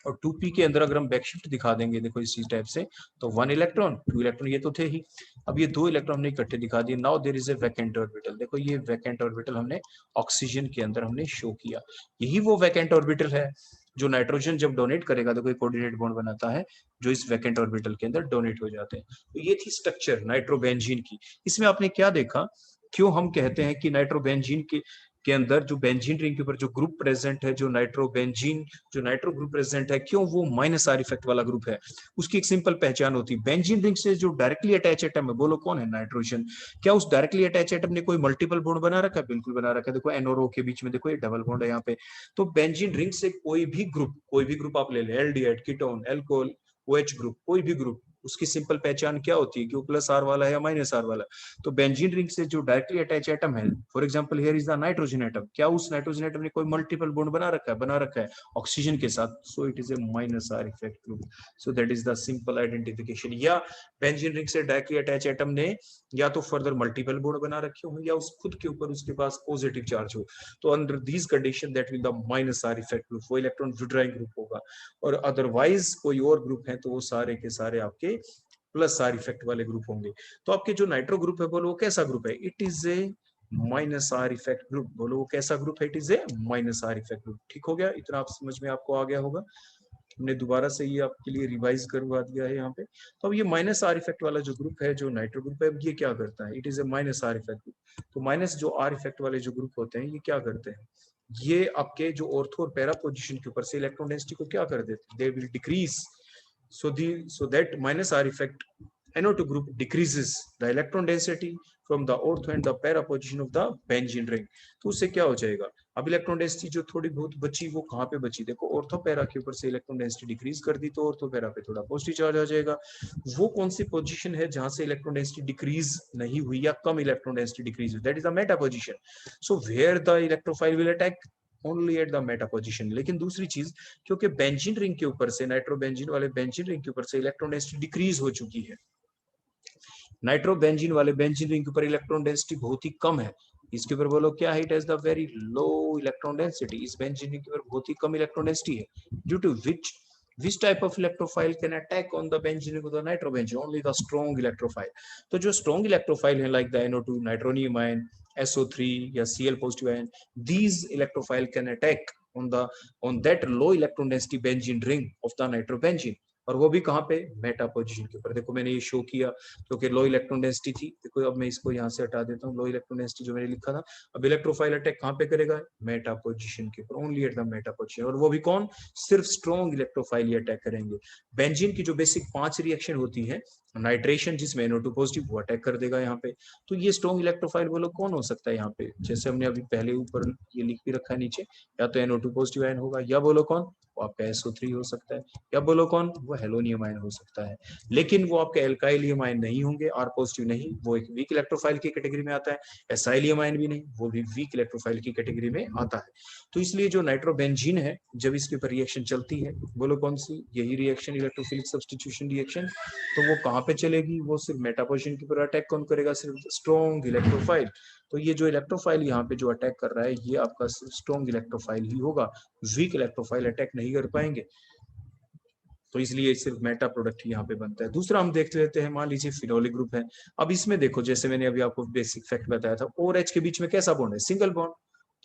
और 2p के अंदर अगर हम बैक शिफ्ट दिखा देंगे देखो इसी टाइप से, तो 1 इलेक्ट्रॉन 2 इलेक्ट्रॉन ये तो थे ही। अब ये 2 इलेक्ट्रॉन हमने इकट्ठे दिखा दिए। Now there is a vacant orbital. देखो ये वैकेंट ऑर्बिटल हमने ऑक्सीजन के अंदर हमने शो किया। यही वो वैकेंट ऑर्बिटल है जो नाइट्रोजन जब डोनेट करेगा तो कोई कोऑर्डिनेट बॉन्ड बनाता है जो इस वैकेंट ऑर्बिटल के अंदर डोनेट हो जाते हैं। तो ये थी स्ट्रक्चर नाइट्रोबेंजीन की। इसमें आपने क्या देखा, क्यों हम कहते हैं कि नाइट्रोबेंजीन के अंदर जो बेंजीन रिंग के ऊपर जो ग्रुप प्रेजेंट है, जो नाइट्रोबेंजीन जो नाइट्रो ग्रुप प्रेजेंट है, क्यों वो माइनस आर इफेक्ट वाला ग्रुप है। उसकी एक सिंपल पहचान होती है, बेंजीन रिंग से जो डायरेक्टली अटैच एटम है बोलो कौन है, नाइट्रोजन। क्या उस डायरेक्टली अटैच एटम ने कोई मल्टीपल बॉन्ड बना रखा है, बिल्कुल बना रखा है। देखो एन और ओ के बीच में देखो ये डबल बॉन्ड है यहाँ पे। तो बेंजीन रिंग से कोई भी ग्रुप आप ले ले, aldehyde, ketone, alcohol, OH group, कोई भी ग्रुप, उसकी सिंपल पहचान क्या होती है कि वो प्लस आर वाला है या माइनस आर वाला। तो बेंजीन रिंग से जो डायरेक्टली अटैच एटम है, for example here is the nitrogen atom, क्या उस नाइट्रोजन एटम ने कोई मल्टीपल बॉन्ड बना रखा है ऑक्सीजन के साथ, so it is A minus R effect group. So that is the simple identification. या बेंजीन रिंग से डायरेक्टली अटैच एटम ने या तो फर्दर मल्टीपल बॉन्ड बना रखे हो या उस खुद के ऊपर उसके पास पॉजिटिव चार्ज हो, तो under these condition that will the minus R effect group, वो इलेक्ट्रॉन विड्रॉइंग ग्रुप होगा। और अदरवाइज कोई और ग्रुप है तो वो सारे के सारे आपके प्लस आर इफेक्ट वाले ग्रुप होंगे। तो आपके जो नाइट्रो ग्रुप है बोलो वो कैसा ग्रुप है, it is A minus R effect group. बोलो वो कैसा ग्रुप है, it is A minus R effect group. ठीक हो गया, इतना आप समझ में आपको आ गया होगा। हमने दोबारा से ये आपके लिए रिवाइज करवा दिया है यहाँ पे। तो अब ये माइनस आर इफेक्ट वाला जो ग्रुप है, जो नाइट्रो ग्रुप है, ये क्या करता है, it is A minus R effect group. तो माइनस जो आर इफेक्ट वाले जो ग्रुप होते हैं ये क्या करते हैं, ये आपके जो ऑर्थो और पैरा पोजीशन के ऊपर से इलेक्ट्रॉन डेंसिटी को क्या कर देते हैं, they will decrease. So that minus R effect NO2 group decreases the electron density from the ortho and the para position of the benzene ring. तो उससे क्या हो जाएगा, अब इलेक्ट्रॉन डेंसिटी जो थोड़ी बहुत बची वो कहाँ पे बची, देखो ऑर्थो पैरा के ऊपर से इलेक्ट्रॉन डेंसिटी डिक्रीज कर दी तो ऑर्थो पैरा पे थोड़ा पॉजिटिव चार्ज आ जाएगा। वो कौन सी पोजीशन है जहां से इलेक्ट्रॉन डेंसिटी डिक्रीज नहीं हुई या कम इलेक्ट्रॉन डेंसिटी डिक्रीज हुई, that is the meta position. So where the electrophile will attack only at the meta position. लेकिन दूसरी चीज, क्योंकि बेंजीन रिंग के ऊपर से, नाइट्रोबेंजीन वाले बेंजीन रिंग के ऊपर से इलेक्ट्रॉन डेंसिटी डिक्रीज हो चुकी है, नाइट्रोबेंजीन वाले बेंजीन रिंग के ऊपर इलेक्ट्रॉन डेंसिटी बहुत ही कम है, इसके ऊपर बोलो क्या है, it has the very low electron density, इस बेंजीन रिंग के ऊपर बहुत ही कम इलेक्ट्रॉन डेंसिटी है, due to which type of electrophile can attack on the benzene ring or the nitrobenzene, only the strong electrophile। तो जो strong electrophile है like the NO2 nitronium ion, SO3 या Cl positive ion, these electrophile can attack on that low electron density benzene ring of the nitrobenzene, और वो भी कहाँ पे, Meta position के ऊपर। देखो मैंने ये शो किया क्योंकि लो इलेक्ट्रॉन डेंसिटी थी, देखो अब मैं इसको यहाँ से हटा देता हूँ, लो इलेक्ट्रॉन डेंसिटी जो मैंने लिखा था, अब इलेक्ट्रोफाइल अटैक कहाँ पे करेगा, मेटा पोजीशन के ऊपर, only at the meta position, और वो भी कौन, सिर्फ स्ट्रॉन्ग इलेक्ट्रोफाइल ही अटैक करेंगे। बेंजीन की जो बेसिक 5 रिएक्शन होती है, नाइट्रेशन जिसमें NO2 पॉजिटिव, वो अटैक कर देगा यहाँ पे। तो ये स्ट्रॉन्ग इलेक्ट्रोफाइल बोलो कौन हो सकता है यहाँ पे, जैसे हमने अभी पहले ऊपर ये लिख भी रखा है नीचे, या तो NO2 पॉजिटिव आयन होगा, या बोलो कौन, वो आपका SO3 हो सकता है, या बोलो कौन, वो हेलोनियम आयन हो सकता है। लेकिन वो आपके एल्काइलियम आयन नहीं होंगे, आर पॉजिटिव नहीं, वो एक वीक इलेक्ट्रोफाइल की कैटेगरी में आता है। एसाइलियम आयन भी नहीं, वो भी वीक इलेक्ट्रोफाइल की कैटेगरी में आता है। तो इसलिए जो नाइट्रोबेंजीन है, जब इसके ऊपर रिएक्शन चलती है, बोलो कौन सी, यही रिएक्शन, इलेक्ट्रोफिलिक सब्स्टिट्यूशन रिएक्शन, तो वो कहाँ पे चलेगी, वो सिर्फ मेटा पोजीशन के ऊपर अटैक कौन करेगा, सिर्फ स्ट्रॉन्ग इलेक्ट्रोफाइल। तो ये जो इलेक्ट्रोफाइल यहाँ पे जो अटैक कर रहा है, ये आपका स्ट्रॉन्ग इलेक्ट्रोफाइल ही होगा, वीक इलेक्ट्रोफाइल अटैक नहीं कर पाएंगे, तो इसलिए सिर्फ मेटा प्रोडक्ट यहाँ पे बनता है। दूसरा हम देख लेते हैं, मान लीजिए फिनोलिक ग्रुप है। अब इसमें देखो, जैसे मैंने अभी आपको बेसिक फैक्ट बताया था, और एच के बीच में कैसा बॉन्ड है, सिंगल बॉन्ड।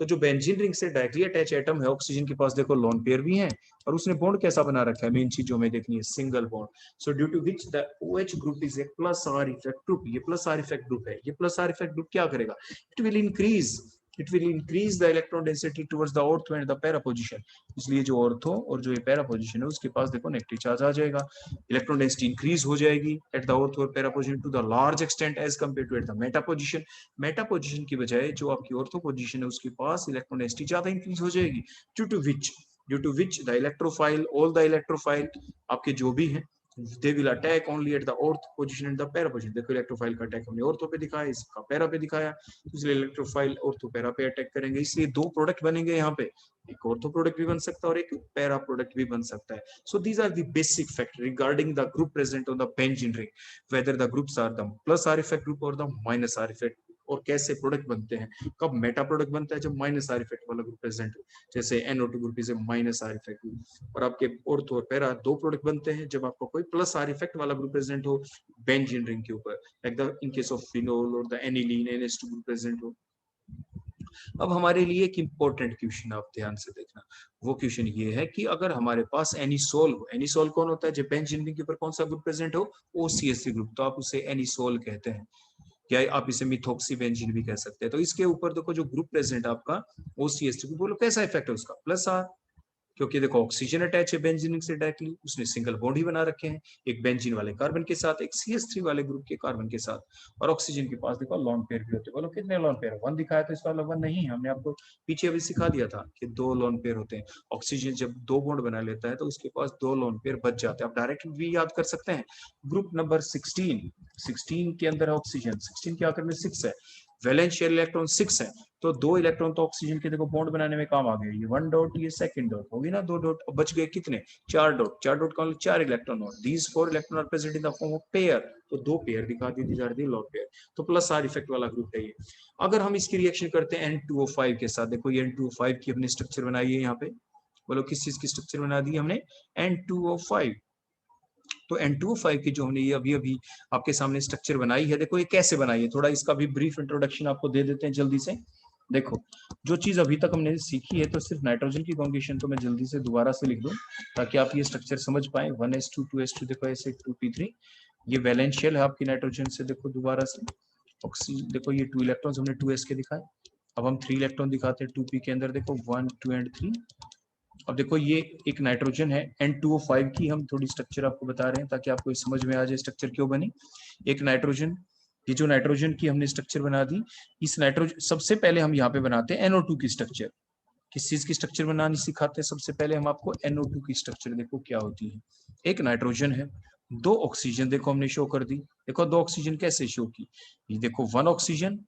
तो जो बेंजीन रिंग से डायरेक्टली अटैच एटम है, ऑक्सीजन के पास देखो लोन पेयर भी है, और उसने बॉन्ड कैसा बना रखा है, मेन चीज जो हमें देखनी है, single bond. So due to which the OH group is a plus R effect group, ये प्लस आर इफेक्ट ग्रुप है। ये प्लस आर इफेक्ट ग्रुप क्या करेगा, it will increase the electron density towards the ortho and the para position. इसलिए जो ortho और जो ये पैरा पोजीशन है, उसके पास देखो नेगेटिव चार्ज आ जाएगा, इलेक्ट्रॉन डेंसिटी इंक्रीज हो जाएगी एट द ऑर्थो और para position to the large extent as compare to at the meta position. Meta position की बजाय जो आपकी ऑर्थो पोजीशन है, उसके पास इलेक्ट्रॉन डेंसिटी ज्यादा इंक्रीज हो जाएगी, due to which the electrophile, all the electrophile आपके जो भी हैं, they will attack only at the ortho position and the para position। देखो इलेक्ट्रोफाइल का अटैक हमने ऑर्थो पे दिखाया, इसका पैरा पे दिखाया, इसलिए इलेक्ट्रोफाइल ऑर्थो पैरा पे अटैक करेंगे, इसलिए दो प्रोडक्ट बनेंगे यहाँ पे, एक ऑर्थो प्रोडक्ट भी बन सकता है और एक पैरा प्रोडक्ट भी बन सकता है। So these are the basic fact regarding the group present on the benzene ring, whether the groups are the plus R effect group और द माइनस आर इफेक्ट, और कैसे प्रोडक्ट बनते हैं, कब मेटा प्रोडक्ट बनता है, जब माइनस आर इफेक्ट वाला ग्रुप प्रेजेंट हो, जैसे NO2 group is A minus R effect group, और आपके ऑर्थो और पैरा दो प्रोडक्ट बनते हैं जब आपका कोई प्लस आर इफेक्ट वाला ग्रुप प्रेजेंट हो बेंजीन रिंग के ऊपर, like the in case of phenol और the aniline NH2 group present हो। अब हमारे लिए एक इंपॉर्टेंट क्वेश्चन आप ध्यान से देखना, वो क्वेश्चन ये है कि अगर हमारे पास एनिसोल हो, एनिसोल कौन होता है, जब बेंजीन रिंग के ऊपर कौन सा ग्रुप प्रेजेंट हो, OCH3 ग्रुप, तो आप उसे एनिसोल कहते हैं, या आप इसे मिथॉक्सी बेंजीन भी कह सकते हैं। तो इसके ऊपर देखो जो ग्रुप प्रेजेंट आपका OCH3, बोलो कैसा इफेक्ट है उसका, प्लस आर, क्योंकि देखो ऑक्सीजन अटैच है बेंजीन से डायरेक्टली, उसने सिंगल बॉन्ड ही बना रखे हैं, एक बेंजीन वाले कार्बन के साथ, एक CH3 वाले ग्रुप के कार्बन के साथ, और ऑक्सीजन के पास देखो लॉन पेयर भी होते हैं, बोलो कितने लॉन पेयर, 1 दिखाया तो इसका मतलब 1 नहीं है, हमने आपको पीछे अभी सिखा दिया था कि 2 लॉन पेयर होते हैं। ऑक्सीजन जब 2 बॉन्ड बना लेता है तो उसके पास 2 लॉन पेयर बच जाते हैं, आप डायरेक्ट भी याद कर सकते हैं। ग्रुप नंबर 16 के अंदर है ऑक्सीजन, 16 के आकर में 6 है, वैलेंस शेयर इलेक्ट्रॉन 6 है, तो 2 इलेक्ट्रॉन तो ऑक्सीजन के देखो बॉन्ड बनाने में काम आ गए, ये 1 डॉट, ये सेकंड डॉट होगी ना, 2 डॉट, बच गए कितने, 4 डॉट, 4 डॉट का मतलब 4 इलेक्ट्रॉन, और these 4 electron are present in the form of pair, तो 2 पेयर दिखा दी जा रही है लॉट पेयर, तो प्लस आर इफेक्ट वाला ग्रुप है ये। अगर हम इसकी रिएक्शन करते हैं N2O5 के साथ, देखो ये N2O5 की अपनी स्ट्रक्चर बनाई है यहाँ पे, बोलो किस चीज की स्ट्रक्चर बना दी हमने, N2O5। तो N2O5 की जो हमने ये अभी अभी आपके सामने स्ट्रक्चर बनाई है, देखो ये कैसे बनाई है, थोड़ा इसका भी ब्रीफ इंट्रोडक्शन आपको दे देते हैं जल्दी से। देखो जो चीज अभी तक हमने सीखी है, तो सिर्फ नाइट्रोजन की कॉन्जुगेशन तो मैं जल्दी से दोबारा से लिख दूं ताकि आप ये स्ट्रक्चर समझ पाए, 1s2 2s2, देखो ऐसे 2p3, ये वैलेंस शेल है आपकी नाइट्रोजन से, देखो दोबारा से ऑक्सीजन, देखो ये 2 इलेक्ट्रॉन्स हमने 2s के दिखाए, अब हम 3 इलेक्ट्रॉन दिखाते हैं 2p के अंदर, देखो 1 2 एंड 3, अब देखो ये एक नाइट्रोजन है N2O5 की, हम थोड़ी स्ट्रक्चर आपको बता रहे हैं ताकि आपको समझ में आ जाए स्ट्रक्चर क्यों बनी। एक नाइट्रोजन, ये जो नाइट्रोजन की हमने स्ट्रक्चर बना दी, इस नाइट्रोजन सबसे पहले हम यहाँ पे बनाते हैं NO2 की स्ट्रक्चर। किस चीज की स्ट्रक्चर बनानी सिखाते हैं सबसे पहले हम आपको? NO2 की स्ट्रक्चर। देखो क्या होती है, एक नाइट्रोजन है, दो ऑक्सीजन देखो हमने शो कर दी। देखो दो ऑक्सीजन कैसे शो की, ये देखो वन ऑक्सीजन,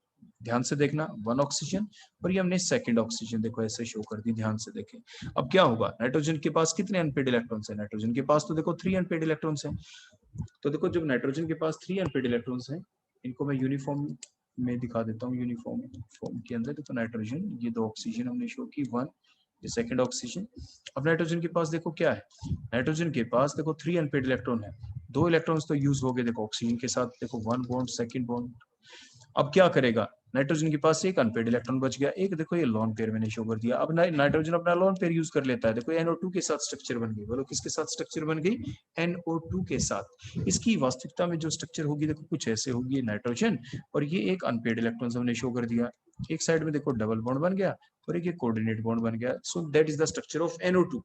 ध्यान से देखना, वन ऑक्सीजन, और ये हमने सेकंड ऑक्सीजन देखो ऐसे शो कर दी, ध्यान से देखें। अब क्या होगा, नाइट्रोजन के पास कितने अनपेड इलेक्ट्रॉन्स हैं? नाइट्रोजन के पास तो देखो 3 अनपेड इलेक्ट्रॉन्स हैं। तो देखो जब नाइट्रोजन के पास 3 अनपेड इलेक्ट्रॉन्स हैं, इनको मैं यूनिफॉर्म में दिखा देता हूँ। यूनिफॉर्म फॉर्म के अंदर देखो नाइट्रोजन, ये दो ऑक्सीजन हमने शो की, वन, ये सेकंड ऑक्सीजन। अब नाइट्रोजन के पास देखो क्या है, नाइट्रोजन के पास देखो 3 अनपेड इलेक्ट्रॉन है, दो इलेक्ट्रॉन्स तो यूज हो गए देखो ऑक्सीजन के साथ, देखो वन बॉन्ड, सेकंड बॉन्ड। अब क्या करेगा, नाइट्रोजन के पास एक अनपेड इलेक्ट्रॉन बच गया, एक देखो ये लोन पेयर मैंने शो कर दिया। अब नाइट्रोजन अपना लोन पेयर यूज कर लेता है, देखो NO2 के साथ स्ट्रक्चर बन गई। बोलो किसके साथ स्ट्रक्चर बन गई? NO2 के साथ। इसकी वास्तविकता में जो स्ट्रक्चर होगी देखो कुछ ऐसे होगी, नाइट्रोजन और ये एक अनपेड इलेक्ट्रॉन हमने शो कर दिया। एक साइड में देखो डबल बॉन्ड बन गया और एक कोऑर्डिनेट बॉन्ड बन गया। So that is the structure of NO2।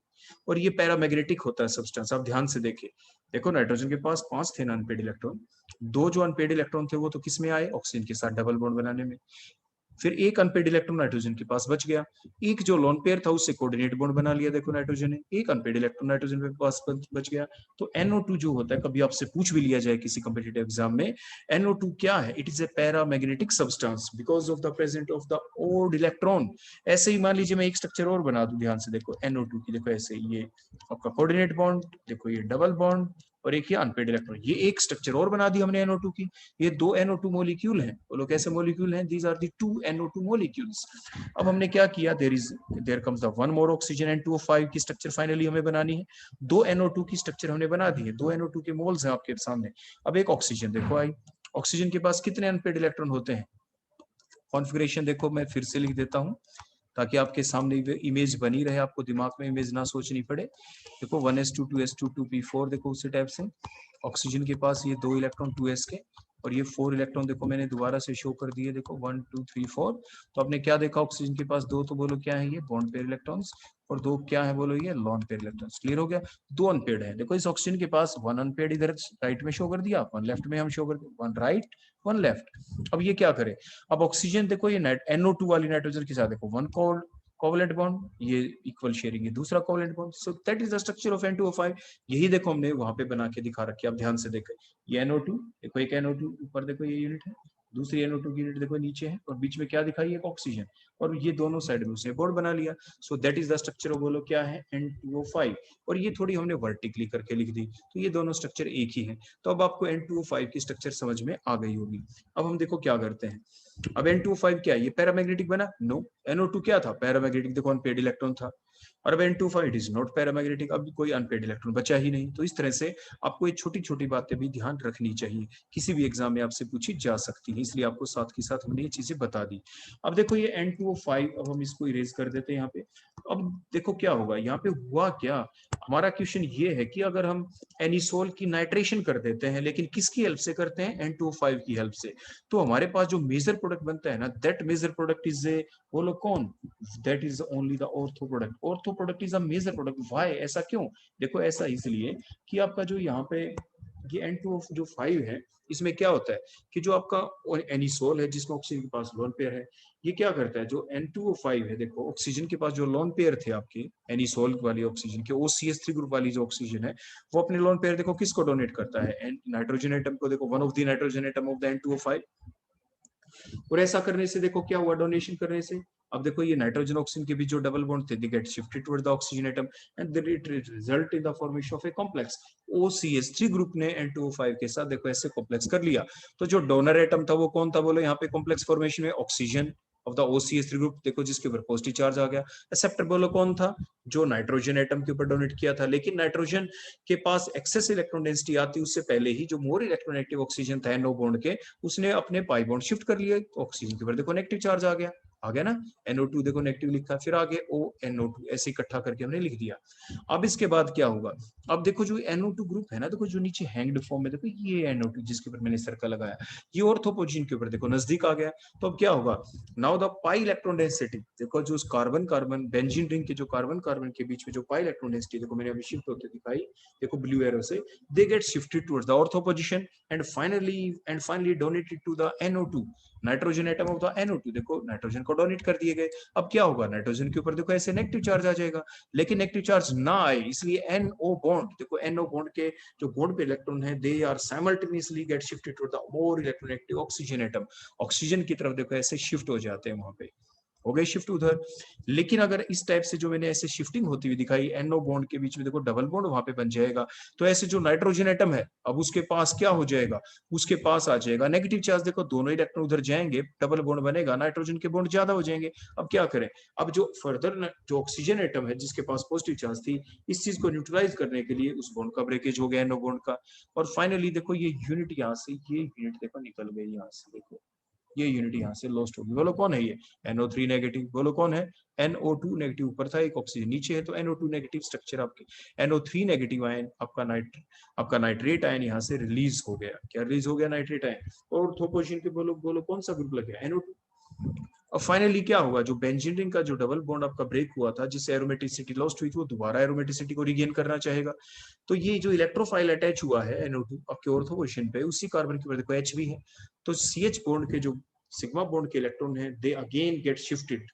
और ये पैरामैग्नेटिक होता है सब्सटेंस। आप ध्यान से देखिए, देखो नाइट्रोजन के पास 5 थे अनपेड इलेक्ट्रॉन, दो जो अनपेड इलेक्ट्रॉन थे वो तो किस में आए? ऑक्सीजन के साथ डबल बॉन्ड बनाने में। फिर एक अनपेड इलेक्ट्रॉन नाइट्रोजन के पास बच गया, एक जो लोन पेयर था उससे कोऑर्डिनेट बॉन्ड बना लिया देखो नाइट्रोजन ने, एक अनपेड इलेक्ट्रॉन नाइट्रोजन के पास बच गया। तो NO2 जो होता है, कभी आपसे पूछ भी लिया जाए किसी कॉम्पिटिटिव एग्जाम में, NO2 क्या है? It is a paramagnetic substance because of the present of the odd electron. ऐसे ही मान लीजिए मैं एक स्ट्रक्चर और बना दूं, ध्यान से देखो NO2 की, देखो ऐसे ये आपका कोऑर्डिनेट बॉन्ड, देखो ये डबल बॉन्ड और एक ये अनपेड इलेक्ट्रॉन, ये एक स्ट्रक्चर और बना दी हमने NO2 की। ये दो NO2 मॉलिक्यूल हैं, बोलो कैसे मॉलिक्यूल हैं? These are the two NO2 molecules. अब हमने क्या किया, there comes the one more oxygen N2O5 की स्ट्रक्चर फाइनली हमें बनानी है। दो NO2 की स्ट्रक्चर हमने बना दी है, दो NO2 के मोल्स हैं आपके सामने। अब एक ऑक्सीजन देखो आई, ऑक्सीजन के पास कितने अनपेड इलेक्ट्रॉन होते हैं? कॉन्फ़िगरेशन देखो मैं फिर से लिख देता हूं ताकि आपके सामने इमेज बनी रहे, आपको दिमाग में इमेज ना सोचनी पड़े। देखो 1s2 2s2 2p4, देखो उसी टाइप से ऑक्सीजन के पास ये दो इलेक्ट्रॉन 2s के, और ये 4 इलेक्ट्रॉन देखो मैंने दोबारा से शो कर दिए, देखो 1 2 3 4। तो आपने क्या देखा, ऑक्सीजन के पास दो, तो बोलो क्या है ये? बॉन्ड पेयर इलेक्ट्रॉन्स, और दो क्या है? बोलो ये लॉन पेयर इलेक्ट्रॉन्स। क्लियर हो गया? दो अनपेड है, देखो इस ऑक्सीजन के पास वन अनपेड इधर राइट में शो कर दिया, वन लेफ्ट में हम शो कर दिया, वन राइट वन लेफ्ट। अब ये क्या करे, अब ऑक्सीजन देखो ये NO2 वाली नाइट्रोजन के साथ देखो वन कोवलेंट बॉन्ड, ये इक्वल शेयरिंग, ये दूसरा covalent bond. So that is the structure of N2O5। यही देखो हमने वहां पे बना के दिखा रखी है, आप ध्यान से देखें। ये NO2 देखो, एक NO2 ऊपर देखो ये यूनिट है, दूसरी NO2 की यूनिट देखो नीचे है, और बीच में क्या दिखाई? एक ऑक्सीजन, और ये दोनों साइड में उसने बॉन्ड बना लिया। So that is the structure of, बोलो क्या है? N2O5। और ये थोड़ी हमने वर्टिकली करके लिख दी, तो ये दोनों स्ट्रक्चर एक ही है। तो अब आपको N2O5 की स्ट्रक्चर समझ में आ गई होगी। अब हम देखो क्या करते हैं। अब N2O5 क्या है? ये पैरामैग्नेटिक बना? नो। NO2 क्या था? पैरामैग्नेटिक, देखो अनपेड इलेक्ट्रॉन था। और अब N2O5 it is not paramagnetic, अब कोई अनपेड इलेक्ट्रॉन बचा ही नहीं। तो इस तरह से आपको ये छोटी छोटी बातें भी ध्यान रखनी चाहिए, किसी भी एग्जाम में आपसे पूछी जा सकती है, इसलिए आपको साथ के साथ हमने ये चीजें बता दी। अब देखो ये N2O5, अब हम इसको इरेज कर देते हैं यहाँ पे। अब देखो क्या होगा, यहाँ पे हुआ क्या, हमारा क्वेश्चन ये है कि अगर हम एनिसोल की नाइट्रेशन कर देते हैं, लेकिन किसकी हेल्प से करते हैं? N2O5 की हेल्प से। तो हमारे पास जो मेजर प्रोडक्ट बनता है ना, that major product is a, बोलो कौन? That is only the ortho product. Ortho product is a major product. Why? ऐसा क्यों? देखो ऐसा इसलिए कि आपका जो यहाँ पे ये N2O5 है, इसमें क्या होता है कि जो आपका एनिसोल है जिसमें ऑक्सीजन के पास लोन पेयर है, ये क्या करता है, जो N2O5 है, देखो ऑक्सीजन के पास जो लोन पेयर थे आपके एनिसोल वाली ऑक्सीजन के, OCH3 ग्रुप वाली जो ऑक्सीजन है, वो अपने लोन पेयर देखो किसको डोनेट करता है? नाइट्रोजन एटम को। देखो one of the nitrogen atom of the N2O5। और ऐसा करने से देखो क्या हुआ, डोनेशन करने से। अब देखो ये नाइट्रोजन ऑक्सीजन के बीच जो डबल बॉन्ड थे, दे get shifted toward the oxygen atom and it result in the formation of a complex. OCH3 group ने N2O5 के साथ देखो ऐसे कॉम्प्लेक्स कर लिया। तो जो डोनर एटम था वो कौन था? बोलो यहाँ पे कॉम्प्लेक्स फॉर्मेशन में oxygen of the OCH3 group, देखो जिसके ऊपर पॉजिटिव चार्ज आ गया। एक्सेप्टर बोलो कौन था? जो नाइट्रोजन एटम के ऊपर डोनेट किया था, लेकिन नाइट्रोजन के पास एक्सेस इलेक्ट्रॉन डेंसिटी आती उससे पहले ही जो मोर इलेक्ट्रोनेगेटिव ऑक्सीजन था नो बॉन्ड के, उसने अपने पाई बॉन्ड शिफ्ट कर लिए, तो ऑक्सीजन के ऊपर देखो नेगेटिव चार्ज आ गया। आ गया ना, NO2 देखो नेगेटिव लिखा, फिर आगे ONO2, ऐसे इकट्ठा करके हमने लिख दिया। अब इसके बाद क्या होगा, अब देखो जो NO2 ग्रुप है ना, देखो जो नीचे हैंग्ड फॉर्म में, देखो ये NO2 जिसके ऊपर मैंने सर्कल लगाया, ये ऑर्थो पोजीशन के ऊपर देखो नजदीक आ गया। तो अब क्या होगा, now the pi electron density, देखो जो कार्बन कार्बन बेंजीन रिंग के जो कार्बन कार्बन के बीच में जो पाई इलेक्ट्रॉन डेंसिटी देखो मैंने अभी शिफ्ट होते दिखाई, देखो ब्लू एरो से, they get shifted towards the ortho position and finally donated to the NO2, nitrogen atom of the NO2, देखो नाइट्रोजन को डोनेट कर दिए गए। अब क्या होगा, नाइट्रोजन के ऊपर देखो ऐसे नेगेटिव चार्ज आ जाएगा, लेकिन नेगेटिव चार्ज ना आए इसलिए NO बॉन्ड, देखो NO बॉन्ड के जो बॉन्ड पे इलेक्ट्रॉन है, they are simultaneously get shifted to the more electronegative oxygen atom, oxygen की तरफ देखो ऐसे शिफ्ट हो जाते हैं, वहां पे हो गए शिफ्ट उधर। लेकिन अगर इस टाइप से जो मैंने ऐसे शिफ्टिंग होती हुई दिखाई, NO बॉन्ड के बीच में देखो डबल बॉन्ड वहां पे बन जाएगा, तो ऐसे जो नाइट्रोजन एटम है अब उसके पास क्या हो जाएगा, उसके पास आ जाएगा नेगेटिव चार्ज, देखो दोनों इलेक्ट्रॉन उधर जाएंगे, डबल बॉन्ड बनेगा, नाइट्रोजन के बॉन्ड ज्यादा हो जाएंगे। अब क्या करें, अब जो फर्दर जो ऑक्सीजन एटम है जिसके पास पॉजिटिव चार्ज थी, इस चीज को न्यूट्रलाइज करने के लिए उस बॉन्ड का ब्रेकेज हो गया NO बॉन्ड का, और फाइनली देखो ये यूनिट यहाँ से, ये यूनिट देखो निकल गई यहाँ से, देखो ये यूनिट यहाँ से लॉस्ट होगी। बोलो कौन है ये, NO3 नेगेटिव, बोलो कौन है, NO2 नेगेटिव ऊपर था, एक ऑक्सीजन नीचे है, तो NO2 नेगेटिव स्ट्रक्चर आपके, NO3 नेगेटिव आयन आपका नाइट्रेट आयन यहाँ से रिलीज हो गया, क्या रिलीज हो गया, नाइट्रेट आयन, और ऑर्थो पोजीशन पे बोलो बोलो कौन सा ग्रुप लग गया, NO2। और फाइनली क्या होगा, जो बेंजीन रिंग का जो डबल बॉन्ड आपका ब्रेक हुआ था, जिससे एरोमेटिसिटी लॉस्ट हुई थी, वो दोबारा एरोमेटिसिटी को रिगेन करना चाहेगा। तो ये जो इलेक्ट्रोफाइल अटैच हुआ है NO2 आपके ऑर्थो पोजीशन पे, उसी कार्बन के ऊपर देखो H भी है, तो CH बॉन्ड के जो सिग्मा बॉन्ड के इलेक्ट्रॉन है, दे अगेन गेट शिफ्टेड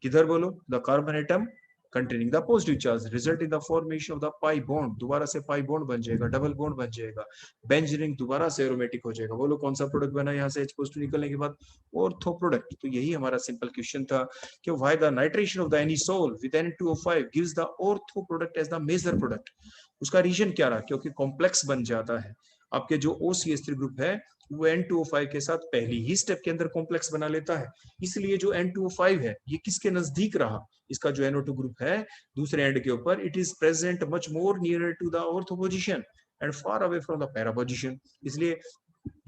किधर, बोलो the carbon atom containing the positive charge result in the formation of the pi bond, दोबारा से pi bond बन जाएगा, डबल बॉन्ड बन जाएगा, बेंजीन रिंग दोबारा से एरोमेटिक हो जाएगा। बोलो कौन सा प्रोडक्ट बना यहाँ से H पॉजिटिव निकलने के बाद, ऑर्थो प्रोडक्ट। तो यही हमारा सिंपल क्वेश्चन था कि why the nitration of the NiSol with N2O5 gives the ortho product as the major product, उसका रीजन क्या रहा, क्योंकि कॉम्प्लेक्स बन जाता है, आपके जो OCH3 ग्रुप है वो N2O5 के साथ पहली ही स्टेप के अंदर कॉम्प्लेक्स बना लेता है, इसलिए जो N2O5 है ये किसके नजदीक रहा, इसका जो NO2 ग्रुप है दूसरे एंड के ऊपर, it is present much more near to the ortho position and far away from the para position, इसलिए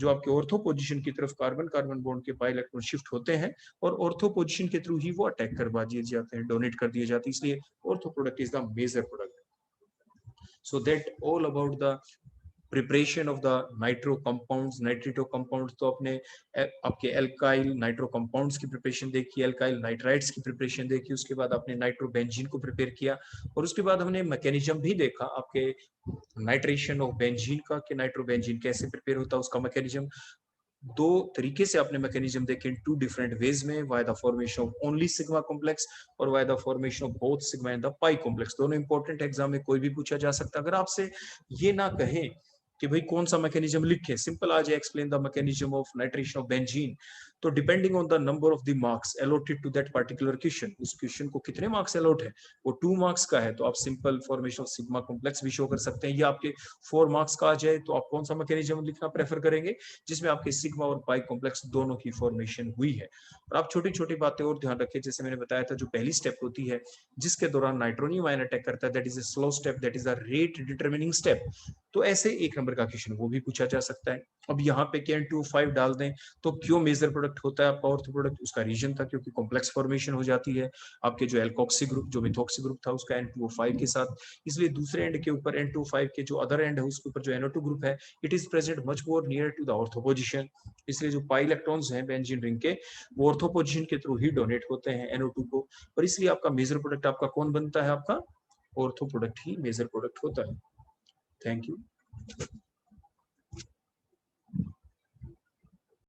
जो आपके ऑर्थो पोजीशन की तरफ कार्बन कार्बन बॉन्ड के पाई इलेक्ट्रॉन शिफ्ट होते हैं, और ऑर्थो पोजीशन के थ्रू ही वो अटैक करवा दिए जाते हैं, डोनेट कर दिए जाते हैं, इसलिए ortho product is the major product. So that all about the preparation of the nitro compounds, nitrito compounds, तो अपने आपके एल्काइल नाइट्रो कंपाउंड्स की प्रिपरेशन देखी, एल्काइल नाइट्राइड्स की प्रिपरेशन देखी, उसके बाद आपने नाइट्रोबेंजीन को प्रिपेयर किया, और उसके बाद हमने मैकेनिज्म भी देखा आपके नाइट्रेशन ऑफ बेंजीन का, कि नाइट्रोबेंजीन कैसे प्रिपेयर होता है, उसका मैकेनिज्म दो तरीके से आपने मैकेनिज्म देखे, इन टू डिफरेंट वेज में, via the formation of only sigma complex और via the formation of both sigma and the pi complex. दोनों इंपॉर्टेंट एग्जाम में कोई भी पूछा जा सकता है। अगर आपसे ये ना कहे कि भाई कौन सा मैकेनिज्म लिखे, सिंपल आ जाए explain the mechanism of nitration of benzene, तो depending on the number of the marks allotted to that particular question, उस क्वेश्चन को कितने मार्क्स अलॉट है, वो 2 मार्क्स का है, तो आप simple formation of sigma complex भी शो कर सकते हैं, या आपके 4 मार्क्स का आ जाए तो आप कौन सा मैकेनिज्म लिखना प्रेफर करेंगे, जिसमें आपके सिग्मा और पाई कॉम्प्लेक्स दोनों की फॉर्मेशन हुई है। और आप छोटी छोटी बातें और ध्यान रखें, जैसे मैंने बताया था, जो पहली स्टेप होती है जिसके दौरान नाइट्रोनियम आयन अटैक करता है, that is a slow step, that is a rate determining step, तो ऐसे 1 नंबर का क्वेश्चन वो भी पूछा जा सकता है। अब यहाँ पे N2O5 डाल दें तो क्यों मेजर प्रोडक्ट होता है आपका ऑर्थो प्रोडक्ट, उसका रीजन था क्योंकि कॉम्प्लेक्स फॉर्मेशन हो जाती है आपके जो एल्कोक्सी ग्रुप, जो मिथॉक्सी ग्रुप था उसका N2O5 के साथ, इसलिए दूसरे एंड के ऊपर N2O5 के जो अदर एंड है उसके ऊपर जो NO2 ग्रुप है, it is present much more near to the ortho position, इसलिए जो पाई इलेक्ट्रॉन्स हैं बेंजीन रिंग के, वो ऑर्थो पोजीशन के थ्रू ही डोनेट होते हैं NO2 को, और इसलिए आपका मेजर प्रोडक्ट आपका कौन बनता है, आपका ऑर्थो प्रोडक्ट ही मेजर प्रोडक्ट होता है। Thank you.